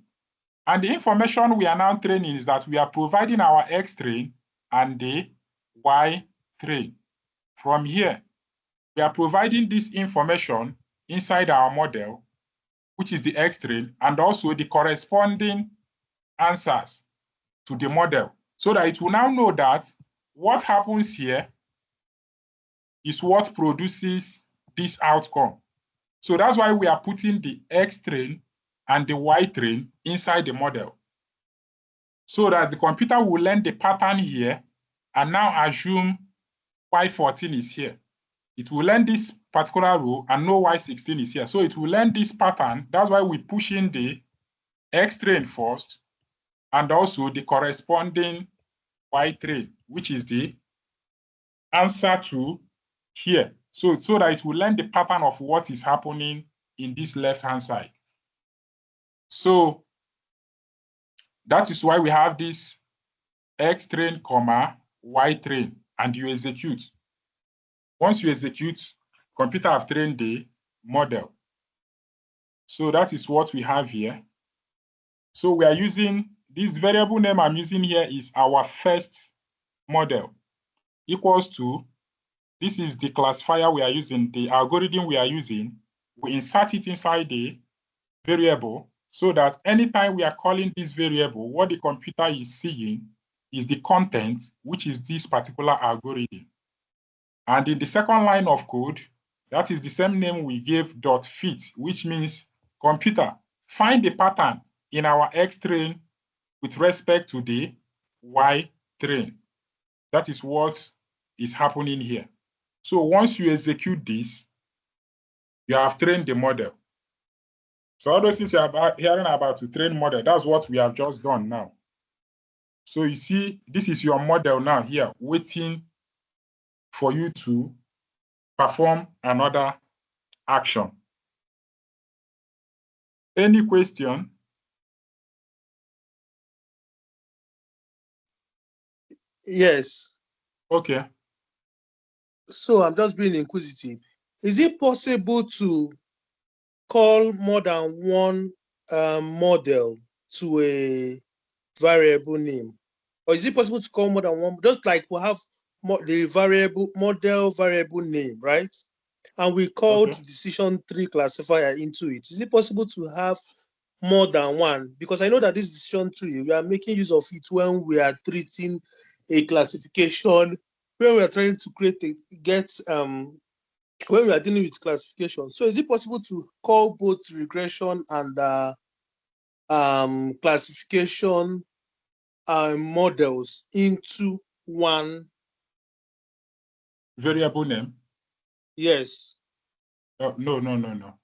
And the information we are now training is that we are providing our X train and the Y train. From here, we are providing this information inside our model, which is the X train, and also the corresponding answers to the model, so that it will now know that what happens here is what produces this outcome. So that's why we are putting the X train and the Y train inside the model, so that the computer will learn the pattern here and now assume Y14 is here. It will learn this particular row and know Y16 is here. So it will learn this pattern. That's why we push in the X train first and also the corresponding Y train, which is the answer to here. So that it will learn the pattern of what is happening in this left-hand side. So that is why we have this X train, Y train, and you execute. Once you execute, computer have trained the model. So that is what we have here. So we are using this variable name I'm using here is our first model, equals to, this is the classifier we are using, the algorithm we are using. We insert it inside the variable so that anytime we are calling this variable, what the computer is seeing is the content, which is this particular algorithm. And in the second line of code, that is the same name we gave .fit, which means computer, find the pattern in our X train with respect to the Y train. That is what is happening here. So once you execute this, you have trained the model. So all those things you are hearing about to train model, that's what we have just done now. So you see, this is your model now here, waiting for you to perform another action. Any question? Yes. Okay. So I'm just being inquisitive. Is it possible to call more than one model to a variable name? Or is it possible to call more than one, just like we have the variable model variable name, right? And we called Okay. decision tree classifier into it. Is it possible to have more than one? Because I know that this decision tree, we are making use of it when we are treating a classification, when we are trying to when we are dealing with classification. So is it possible to call both regression and classification models into one? Variable name? Yes. No.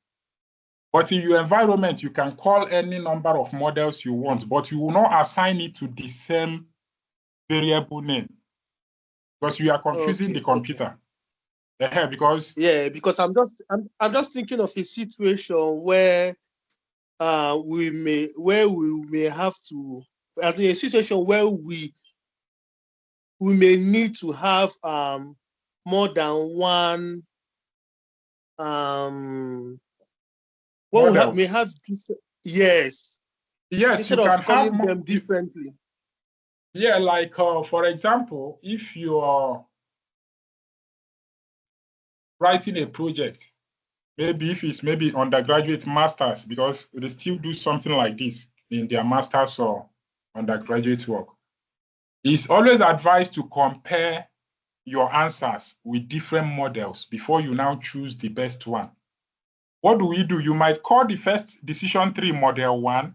But in your environment, you can call any number of models you want, but you will not assign it to the same variable name. because you are confusing the computer. Because because I'm just thinking of a situation where we may have to, as in a situation where we may need to have more than one may have different, yes, instead you of can calling have them differently. Yeah, like for example, if you are writing a project, maybe if it's maybe undergraduate masters, because they still do something like this in their masters or undergraduate work, it's always advised to compare your answers with different models before you now choose the best one. What do? You might call the first decision tree model 1.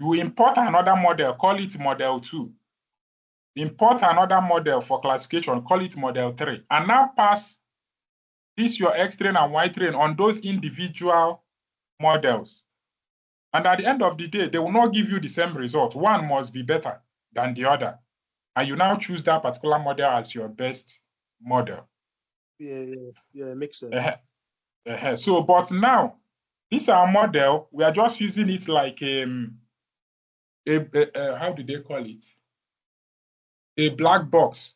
You import another model, call it model 2. Import another model for classification, call it model 3, and now pass this your X train and Y train on those individual models. And at the end of the day, they will not give you the same result. One must be better than the other. And you now choose that particular model as your best model. Yeah, makes sense. So, but now, this our model, we are just using it like how do they call it? A black box.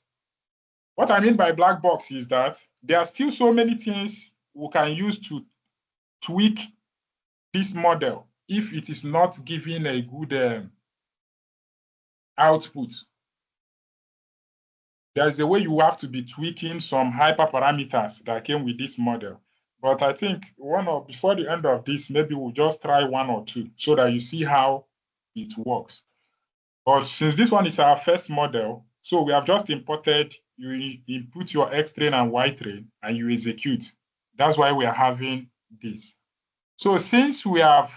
What I mean by black box is that there are still so many things we can use to tweak this model if it is not giving a good output. There's a way you have to be tweaking some hyperparameters that came with this model. But I think before the end of this, maybe we'll just try 1 or 2 so that you see how it works. But since this one is our first model, so we have just imported, you input your X train and Y train and you execute. That's why we are having this. So since we have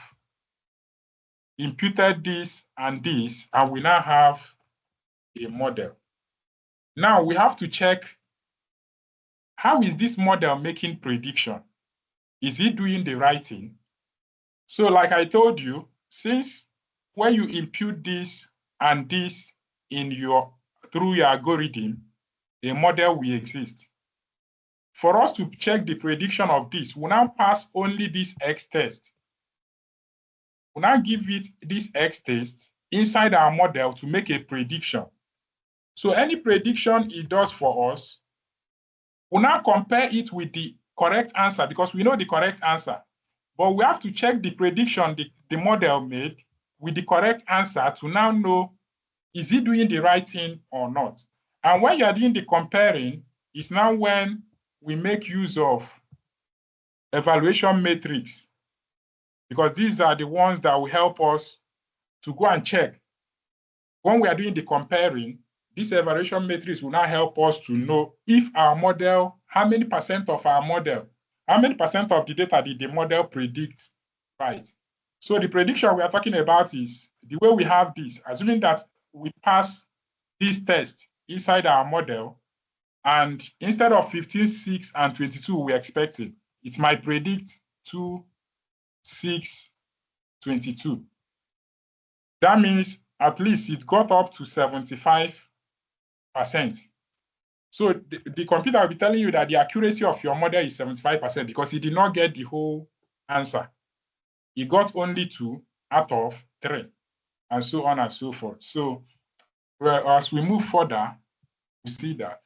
imputed this, and we now have a model. Now we have to check, how is this model making prediction? Is it doing the right thing? So like I told you, since when you impute this and this through your algorithm, a model will exist. For us to check the prediction of this, we now pass only this X test. We now give it this X test inside our model to make a prediction. So any prediction it does for us, we'll now compare it with the correct answer because we know the correct answer. But we have to check the prediction the model made with the correct answer to now know, is it doing the right thing or not? And when you are doing the comparing, it's now when we make use of evaluation matrix, because these are the ones that will help us to go and check. When we are doing the comparing, this evaluation matrix will now help us to know if our model, how many percent of our model, how many percent of the data did the model predict right? So the prediction we are talking about is the way we have this, assuming that we pass this test inside our model, and instead of 15, 6, and 22 we're expecting, it might predict 2, 6, 22. That means at least it got up to 75%. So the computer will be telling you that the accuracy of your model is 75% because it did not get the whole answer. It got only 2 out of 3, and so on and so forth. So as we move further, we see that.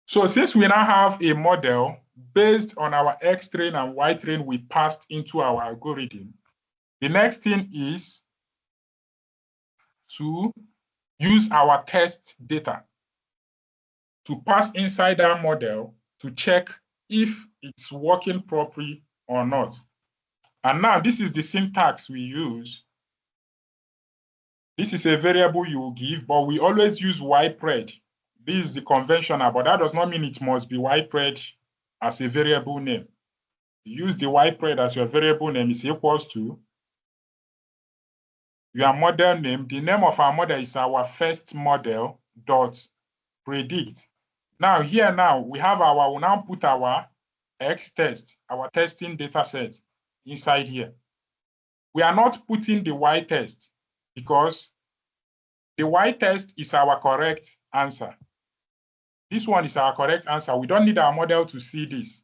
So since we now have a model based on our X train and Y train we passed into our algorithm, the next thing is to use our test data to pass inside our model to check if it's working properly or not. And now this is the syntax we use. This is a variable you will give, but we always use ypred. This is the conventional, but that does not mean it must be ypred as a variable name. You use the ypred as your variable name is equals to your model name. The name of our model is our first model dot predict. Now here we have we'll now put our X test, our testing data set inside here. We are not putting the Y test because the Y test is our correct answer. This one is our correct answer. We don't need our model to see this.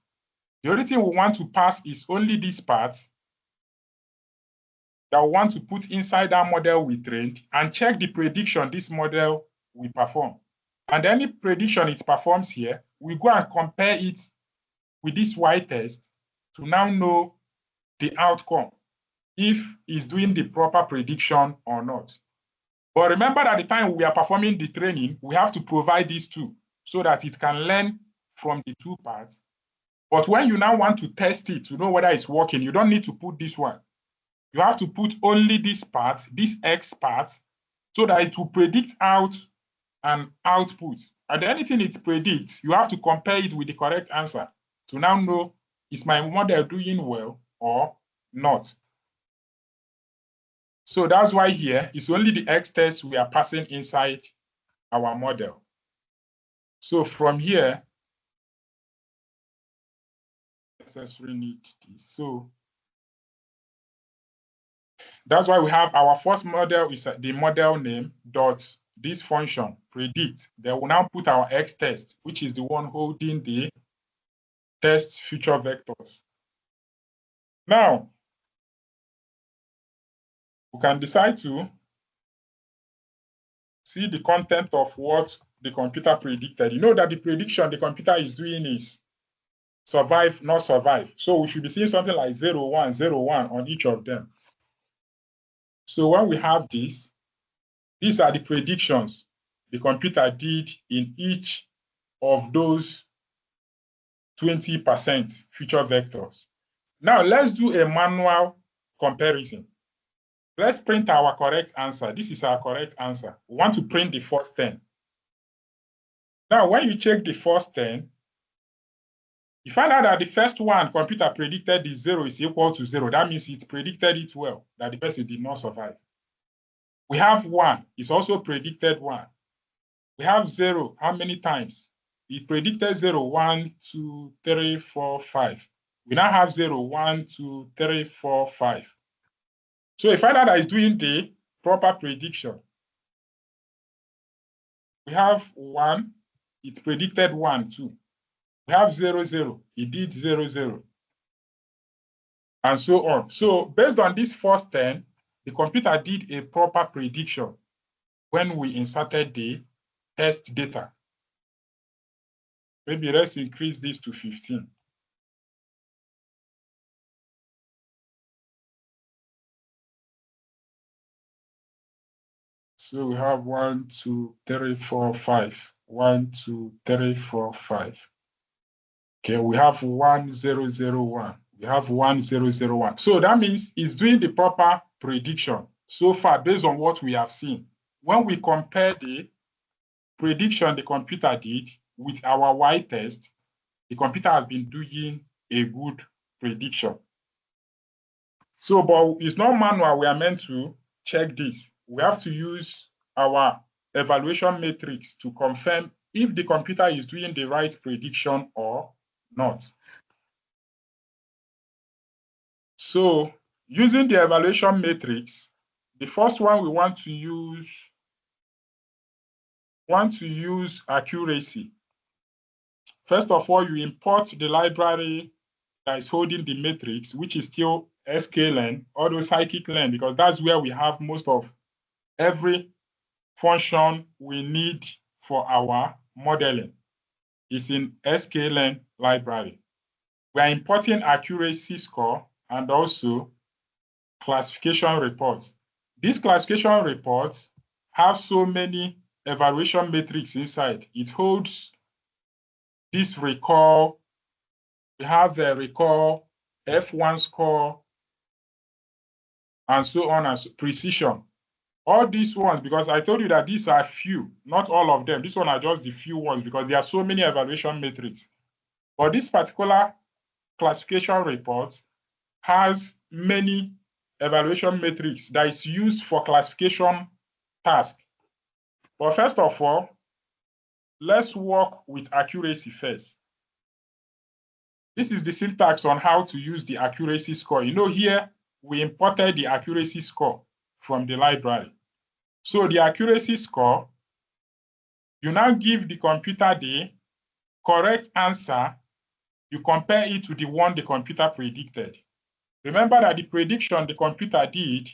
The only thing we want to pass is only this part that we want to put inside our model we trained and check the prediction this model will perform. And any prediction it performs here, we go and compare it with this Y test to now know the outcome, if it's doing the proper prediction or not. But remember that at the time we are performing the training, we have to provide these two so that it can learn from the two parts. But when you now want to test it to know whether it's working, you don't need to put this one. You have to put only this part, this X part, so that it will predict out an output. And anything it predicts, you have to compare it with the correct answer to now know, is my model doing well or not? So that's why here it's only the X test we are passing inside our model. So from here, necessarily need this. So that's why we have our first model is the model name dot this function predict. Then we'll now put our X test, which is the one holding the test feature vectors. Now, we can decide to see the content of what the computer predicted. You know that the prediction the computer is doing is survive, not survive. So we should be seeing something like 0, 1, 0, 1 on each of them. So when we have this, these are the predictions the computer did in each of those 20% feature vectors. Now let's do a manual comparison. Let's print our correct answer. This is our correct answer. We want to print the first 10. Now, when you check the first 10, you find out that the first one computer predicted the 0 is equal to 0. That means it predicted it well, that the person did not survive. We have 1. It's also predicted 1. We have 0. How many times? It predicted 0, 1, 2, 3, 4, 5. We now have 0, 1, 2, 3, 4, 5. So if I know that it's doing the proper prediction, we have 1, it predicted 1, 2. We have 0, 0, it did 0, 0, and so on. So based on this first 10, the computer did a proper prediction when we inserted the test data. Maybe let's increase this to 15. So we have 1, 2, 3, 4, 5. 1, 2, 3, 4, 5. Okay, we have 1, 0, 0, 1. We have 1, 0, 0, 1. So that means it's doing the proper prediction so far based on what we have seen. When we compare the prediction the computer did with our Y test, the computer has been doing a good prediction. So, but it's not manual. We are meant to check this. We have to use our evaluation matrix to confirm if the computer is doing the right prediction or not. So, using the evaluation matrix, the first one we want to use accuracy. First of all, you import the library that is holding the matrix, which is still sklearn, or scikit-learn, because that's where we have most of every function we need for our modeling. It's in sklearn library. We are importing accuracy score and also classification reports. These classification reports have so many evaluation metrics inside. It holds this recall. We have the recall, F1 score, and so on, as precision. All these ones, because I told you that these are few, not all of them. These ones are just the few ones because there are so many evaluation metrics. But this particular classification report has many evaluation metrics that is used for classification task. But first of all, let's work with accuracy first. This is the syntax on how to use the accuracy score. You know, here we imported the accuracy score from the library. So the accuracy score, you now give the computer the correct answer, you compare it to the one the computer predicted. Remember that the prediction the computer did,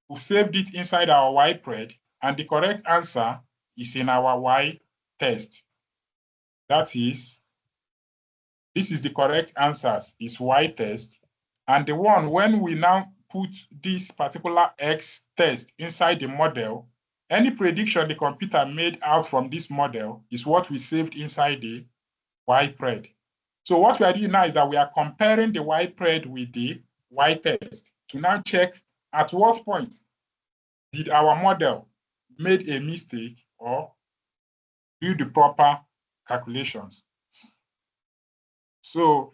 we saved it inside our Y-pred, and the correct answer is in our Y test. That is, this is the correct answers, is Y test. And the one, when we now put this particular X test inside the model, any prediction the computer made out from this model is what we saved inside the Y-pred. So what we are doing now is that we are comparing the Y-pred with the Y test to now check at what point did our model made a mistake or do the proper calculations. So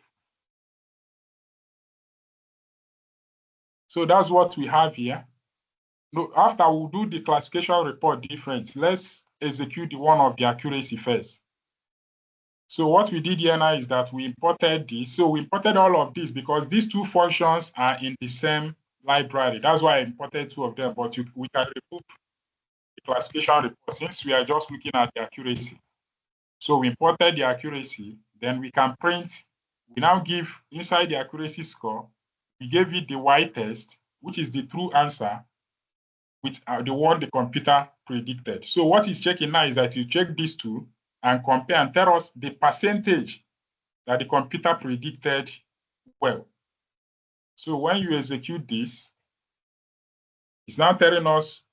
that's what we have here. No, after we'll do the classification report different, let's execute the one of the accuracy first. So what we did here now is that we imported this. So we imported all of this because these two functions are in the same library. That's why I imported two of them, but we can remove the classification report since we are just looking at the accuracy. So we imported the accuracy, then we can print. We now give inside the accuracy score, we gave it the Y test, which is the true answer, which are the one the computer predicted. So what it's checking now is that you check these two and compare and tell us the percentage that the computer predicted well. So when you execute this, it's now telling us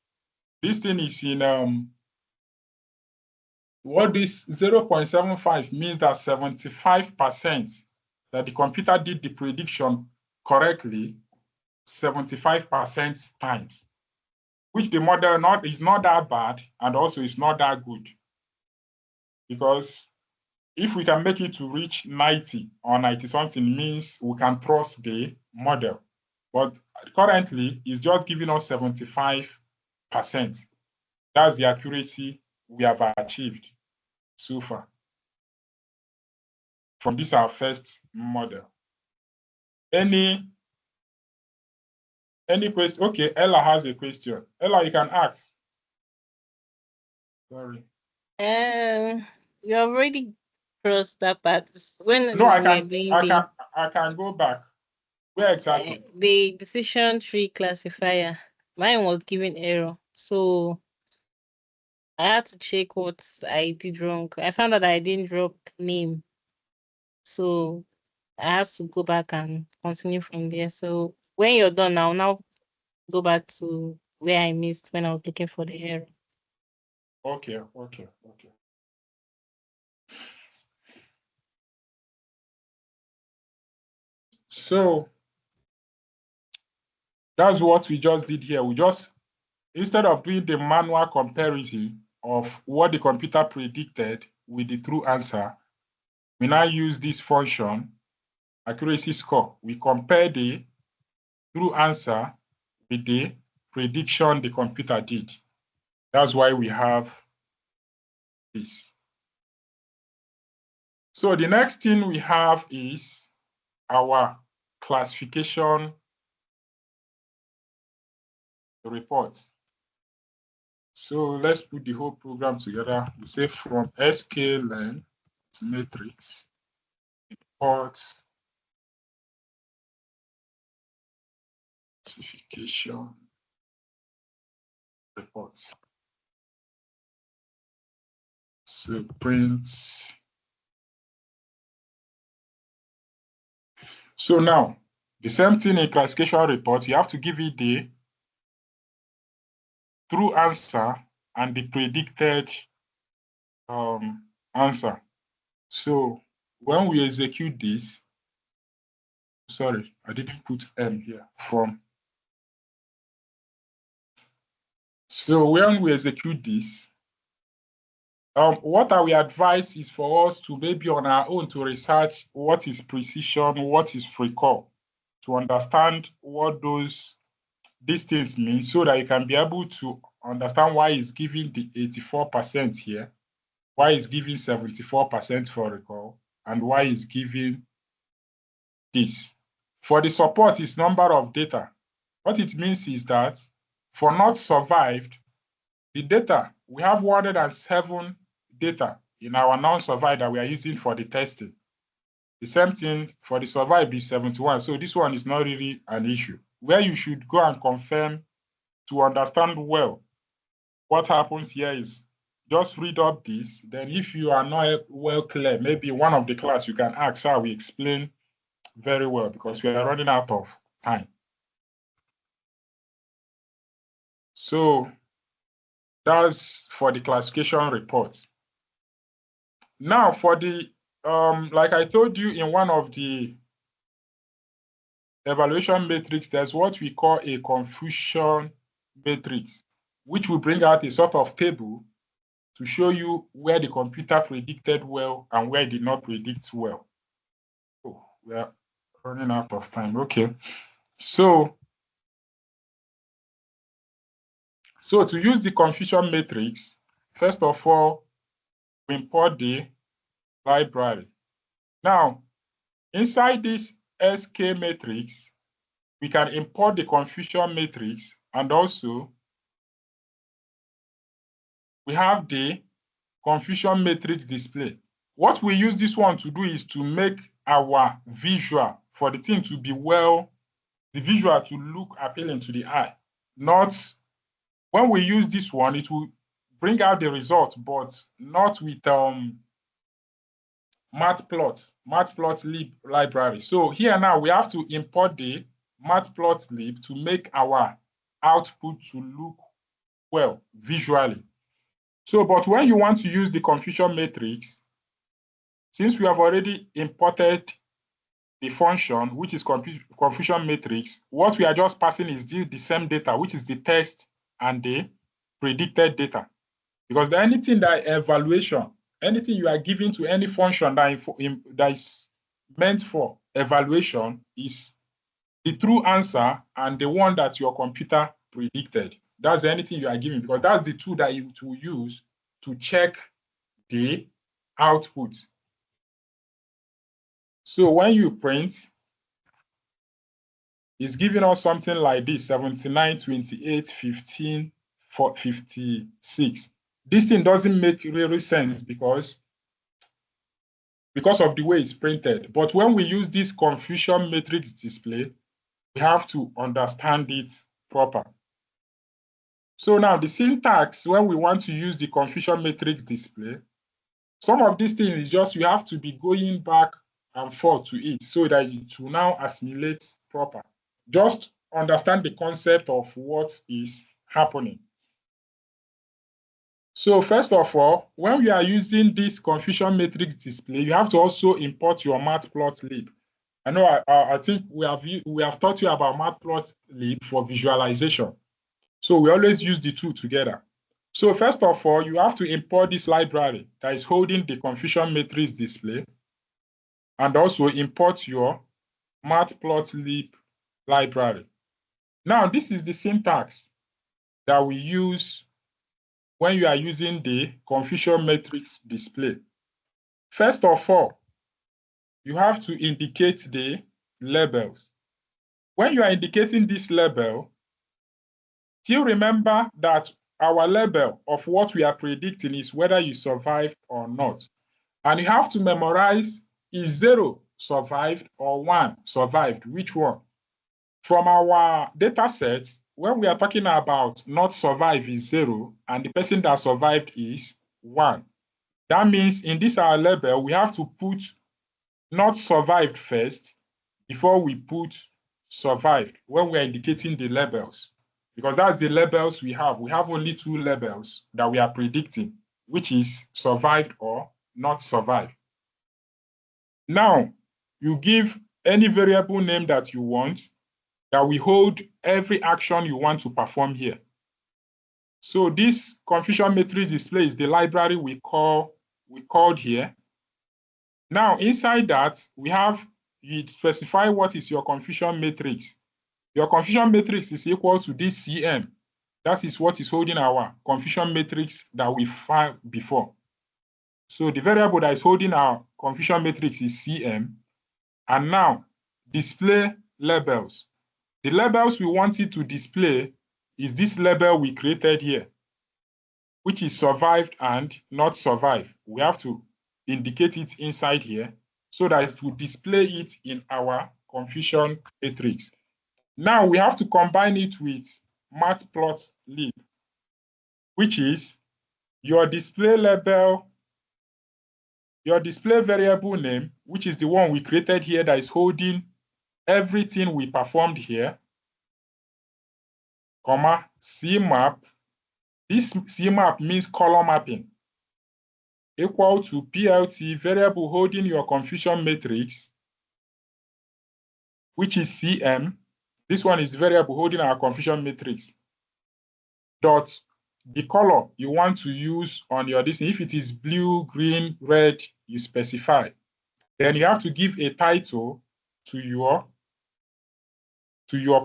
this thing is in what this 0.75 means that 75% that the computer did the prediction correctly 75% times, which the model is not that bad and also is not that good. Because if we can make it to reach 90 or 90 something means we can trust the model. But currently it's just giving us 75%. That's the accuracy we have achieved so far from this our first model. Any question? Okay, Ella has a question. Ella, you can ask. Sorry. You have already crossed that part. When No, I we were can. doing I can go back. Where exactly? the decision tree classifier, mine was giving error. So I had to check what I did wrong. I found out I didn't drop name. So I had to go back and continue from there. So when you're done now go back to where I missed when I was looking for the error. Okay. So that's what we just did here. We just, instead of doing the manual comparison of what the computer predicted with the true answer, we now use this function, accuracy score. We compare the true answer with the prediction the computer did. That's why we have this. So the next thing we have is our classification reports. So let's put the whole program together. We say from sklearn to matrix, reports, classification reports. So print. So now, the same thing in classification report, you have to give it the true answer and the predicted answer. So when we execute this, sorry, I didn't put M here from. So when we execute this, what I will advise is for us to maybe on our own to research what is precision, what is recall, to understand what these things mean so that you can be able to understand why it's giving the 84% here, why it's giving 74% for recall, and why it's giving this. For the support is number of data. What it means is that for not survived, the data, we have 107 data in our non-survived that we are using for the testing. The same thing for the survived is 71. So this one is not really an issue. Where you should go and confirm to understand well what happens here is just read up this. Then if you are not well clear, maybe one of the class you can ask how we explain very well because we are running out of time. So that's for the classification report. Now for the, like I told you in one of the evaluation matrix, there's what we call a confusion matrix, which will bring out a sort of table to show you where the computer predicted well and where it did not predict well. Oh, we are running out of time. Okay. So to use the confusion matrix, first of all, we import the library. Now, inside this SK matrix, we can import the confusion matrix, and also we have the confusion matrix display. What we use this one to do is to make our visual for the thing to be the visual to look appealing to the eye. Not when we use this one, it will bring out the result, but not with matplotlib library. So here now we have to import the matplotlib to make our output to look well visually. So, but when you want to use the confusion matrix, since we have already imported the function, which is confusion matrix, what we are just passing is the same data, which is the text and the predicted data. Because anything that evaluation, anything you are giving to any function that is meant for evaluation is the true answer and the one that your computer predicted. That's anything you are giving, because that's the tool that you will use to check the output. So when you print, it's giving us something like this: 79, 28, 15, 56. This thing doesn't make really sense because of the way it's printed. But when we use this confusion matrix display, we have to understand it proper. So now the syntax, when we want to use the confusion matrix display, some of these things is just you have to be going back and forth to it so that it will now assimilate proper. Just understand the concept of what is happening. So first of all, when we are using this confusion matrix display, you have to also import your matplotlib. I know I think we have taught you about matplotlib for visualization. So we always use the two together. So first of all, you have to import this library that is holding the confusion matrix display, and also import your matplotlib library. Now, this is the syntax that we use when you are using the confusion matrix display. First of all, you have to indicate the labels. When you are indicating this label, still remember that our label of what we are predicting is whether you survived or not. And you have to memorize, is 0 survived or 1 survived, which one? From our data set, when we are talking about not survive is 0 and the person that survived is 1. That means in this our label, we have to put not survived first before we put survived when we're indicating the labels. Because that's the labels we have. We have only 2 labels that we are predicting, which is survived or not survived. Now, you give any variable name that you want that will hold every action you want to perform here. So this confusion matrix display is the library we called here. Now, inside that, you specify what is your confusion matrix. Your confusion matrix is equal to this CM. That is what is holding our confusion matrix that we found before. So the variable that is holding our confusion matrix is CM. And now, display labels. The labels we want it to display is this label we created here. which is survived and not survived. We have to indicate it inside here so that it will display it in our confusion matrix. Now we have to combine it with matplotlib, which is your display label, your display variable name, which is the one we created here that is holding everything we performed here, comma, CMAP. This CMAP means color mapping, equal to PLT variable holding your confusion matrix, which is CM. This one is variable holding our confusion matrix. Dot the color you want to use on your this. If it is blue, green, red, you specify. Then you have to give a title to your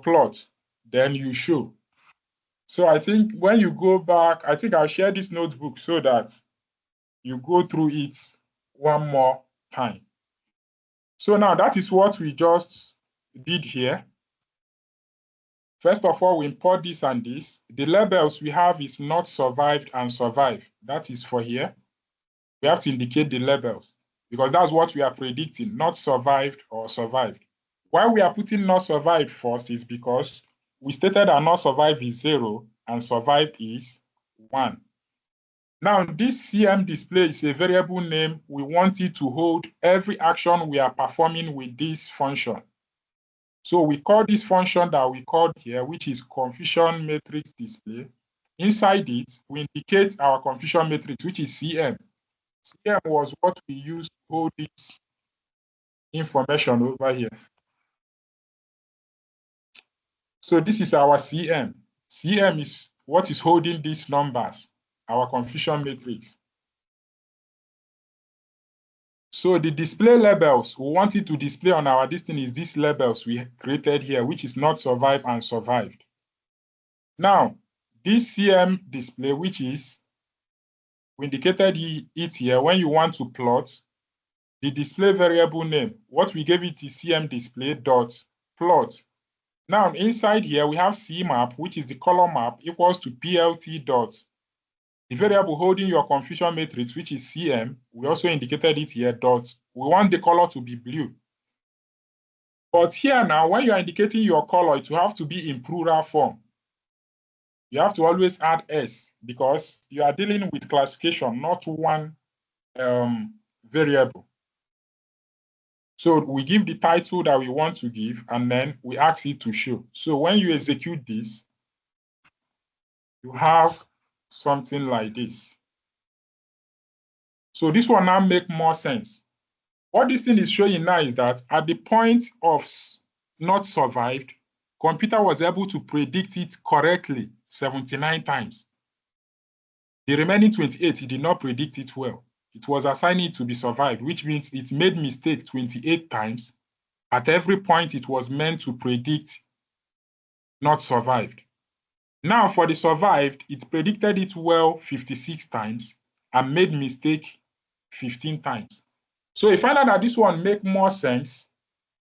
plot. Then you show. So I think when you go back, I think I'll share this notebook so that you go through it one more time. So now that is what we just did here. First of all, we import this and this. The labels we have is not survived and survived. That is for here. We have to indicate the labels because that's what we are predicting, not survived or survived. Why we are putting not survived first is because we stated that not survived is 0 and survived is 1. Now, this CM display is a variable name. We want it to hold every action we are performing with this function. So we call this function that we called here, which is confusion matrix display. Inside it, we indicate our confusion matrix, which is CM. CM was what we used to hold this information over here. So this is our CM. CM is what is holding these numbers, our confusion matrix. So the display labels, we want it to display on our destiny is these labels we created here, which is not survived and survived. Now, this CM display, which is, we indicated it here, when you want to plot, the display variable name, what we gave it is CM display dot plot. Now, inside here, we have CMAP, which is the color map, equals to PLT dot the variable holding your confusion matrix, which is CM, we also indicated it here, dot. We want the color to be blue. But here now, when you are indicating your color, it will have to be in plural form. You have to always add S because you are dealing with classification, not one variable. So we give the title that we want to give, and then we ask it to show. So when you execute this, you have something like this. So this will now make more sense. What this thing is showing now is that at the point of not survived, computer was able to predict it correctly 79 times. The remaining 28, it did not predict it well. It was assigning it to be survived, which means it made mistake 28 times. At every point, it was meant to predict not survived. Now for the survived, it predicted it well 56 times and made mistake 15 times. So you find out that this one makes more sense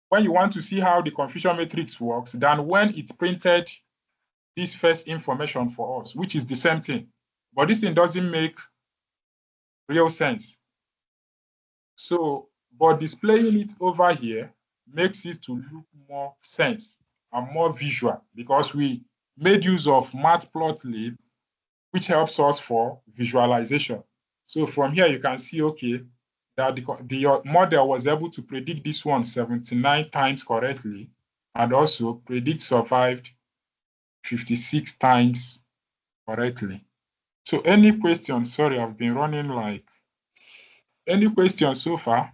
when you want to see how the confusion matrix works than when it printed this first information for us, which is the same thing. But this thing doesn't make real sense. So, but displaying it over here makes it to look more sense and more visual because we made use of matplotlib, which helps us for visualization. So from here, you can see, okay, that the model was able to predict this one 79 times correctly and also predict survived 56 times correctly. So any questions? Sorry, I've been running like, any questions so far?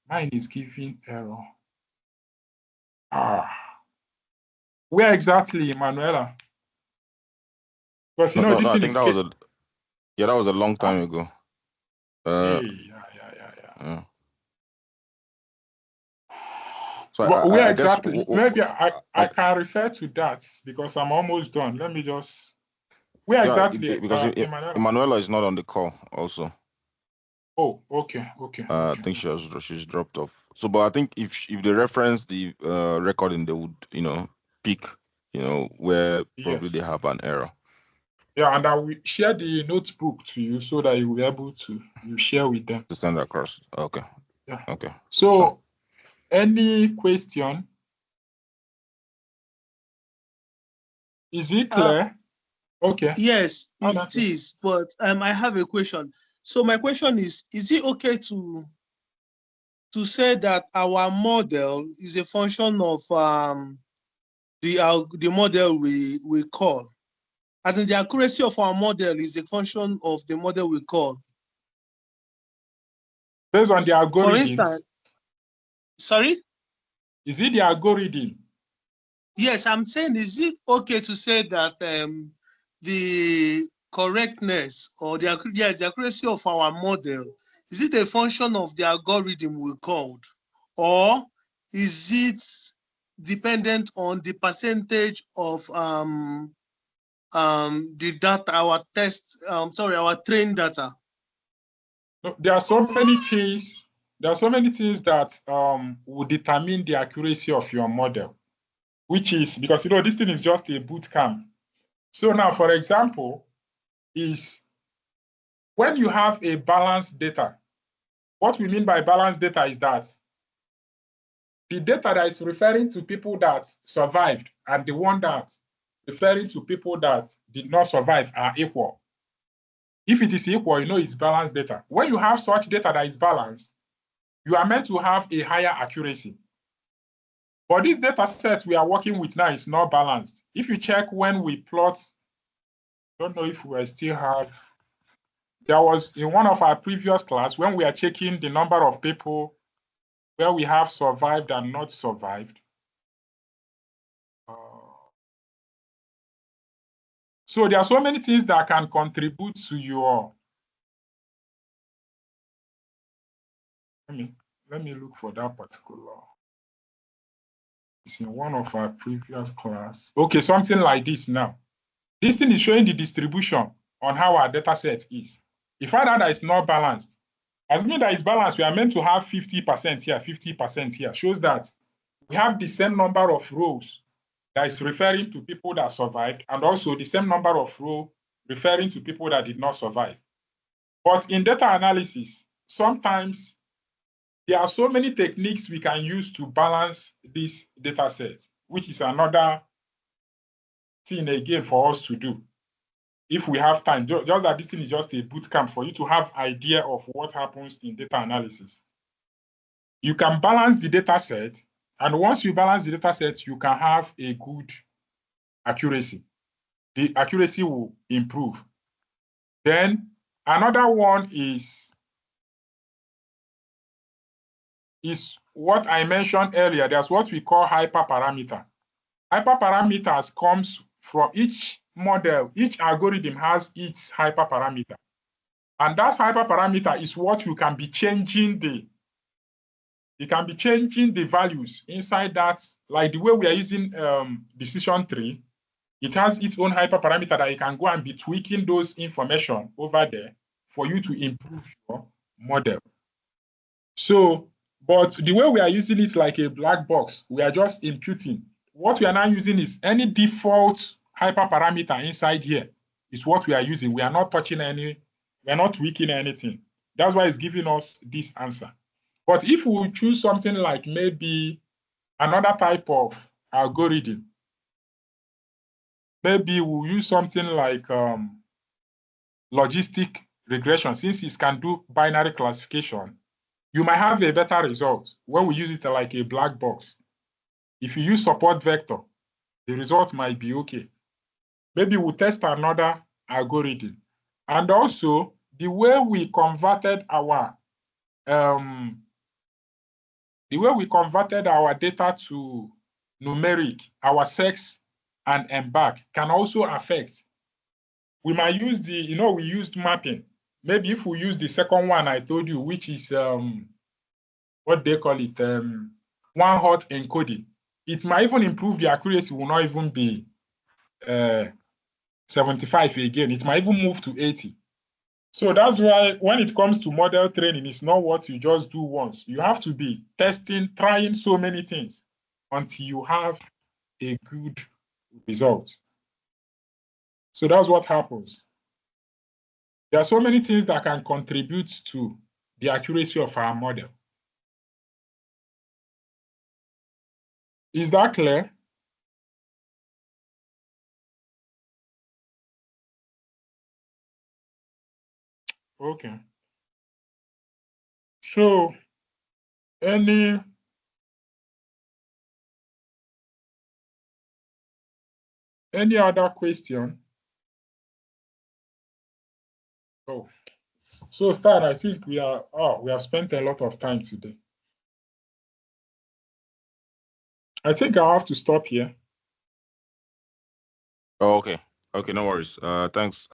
Mine is giving error. Where exactly, Manuela? Because you know this I thing think is that was a long time ago. yeah. So where I exactly? guess Maybe I can refer to that because I'm almost done. Let me just. Where exactly? because Emanuela is not on the call also. Oh, okay. I think she's dropped off. So, but I think if they reference the recording, they would pick where probably Yes. they have an error. Yeah, and I will share the notebook to you so that you will be able to share with them. To send across. Okay. Yeah. Okay. So, any question? Is it clear? Okay. Yes, it is. But I have a question. So my question is it okay to say that our model is a function of the model we call? As in, the accuracy of our model is a function of the model we call. Based on the algorithms. For instance, sorry? Is it the algorithm? Yes, I'm saying, is it okay to say that the correctness or the accuracy of our model, is it a function of the algorithm we called? Or is it dependent on the percentage of the data, our trained data? No, there are so many things. There are so many things that will determine the accuracy of your model, which is because this thing is just a boot camp. So now, for example, is when you have a balanced data. What we mean by balanced data is that the data that is referring to people that survived and the one that referring to people that did not survive are equal. If it is equal, it's balanced data. When you have such data that is balanced, you are meant to have a higher accuracy. But this data set we are working with now is not balanced. If you check when we plot, I don't know if we still have, there was in one of our previous class when we are checking the number of people where we have survived and not survived. So there are so many things that can contribute to your, let me look for that particular. It's in one of our previous class. Okay, something like this now. This thing is showing the distribution on how our data set is. If our data is not balanced, assuming that it's balanced, we are meant to have 50% here, 50% here. Shows that we have the same number of rows that is referring to people that survived, and also the same number of rows referring to people that did not survive. But in data analysis, sometimes there are so many techniques we can use to balance this data set, which is another thing again for us to do. If we have time, just that this thing is just a boot camp for you to have idea of what happens in data analysis. You can balance the data set, and once you balance the data set, you can have a good accuracy. The accuracy will improve. Then another one is what I mentioned earlier. There's what we call hyperparameter. Hyperparameters comes from each model. Each algorithm has its hyperparameter. And that hyperparameter is what you can be changing the values inside that, like the way we are using decision tree. It has its own hyperparameter that you can go and be tweaking those information over there for you to improve your model. So, but the way we are using it like a black box, we are just imputing. What we are now using is any default hyperparameter inside here is what we are using. We are not touching we are not tweaking anything. That's why it's giving us this answer. But if we choose something like maybe another type of algorithm, maybe we'll use something like logistic regression, since it can do binary classification, you might have a better result when we use it like a black box. If you use support vector, the result might be okay. Maybe we'll test another algorithm. And also, the way we converted our data to numeric, our sex and embark can also affect. We might use we used mapping. Maybe if we use the second one I told you, which is what they call it, one-hot encoding, it might even improve the accuracy, will not even be 75 again. It might even move to 80. So that's why when it comes to model training, it's not what you just do once. You have to be testing, trying so many things until you have a good result. So that's what happens. There are so many things that can contribute to the accuracy of our model. Is that clear? Okay. So any other question? Oh, so Stan, I think we have spent a lot of time today. I think I have to stop here. Oh, okay. Okay, no worries. Thanks.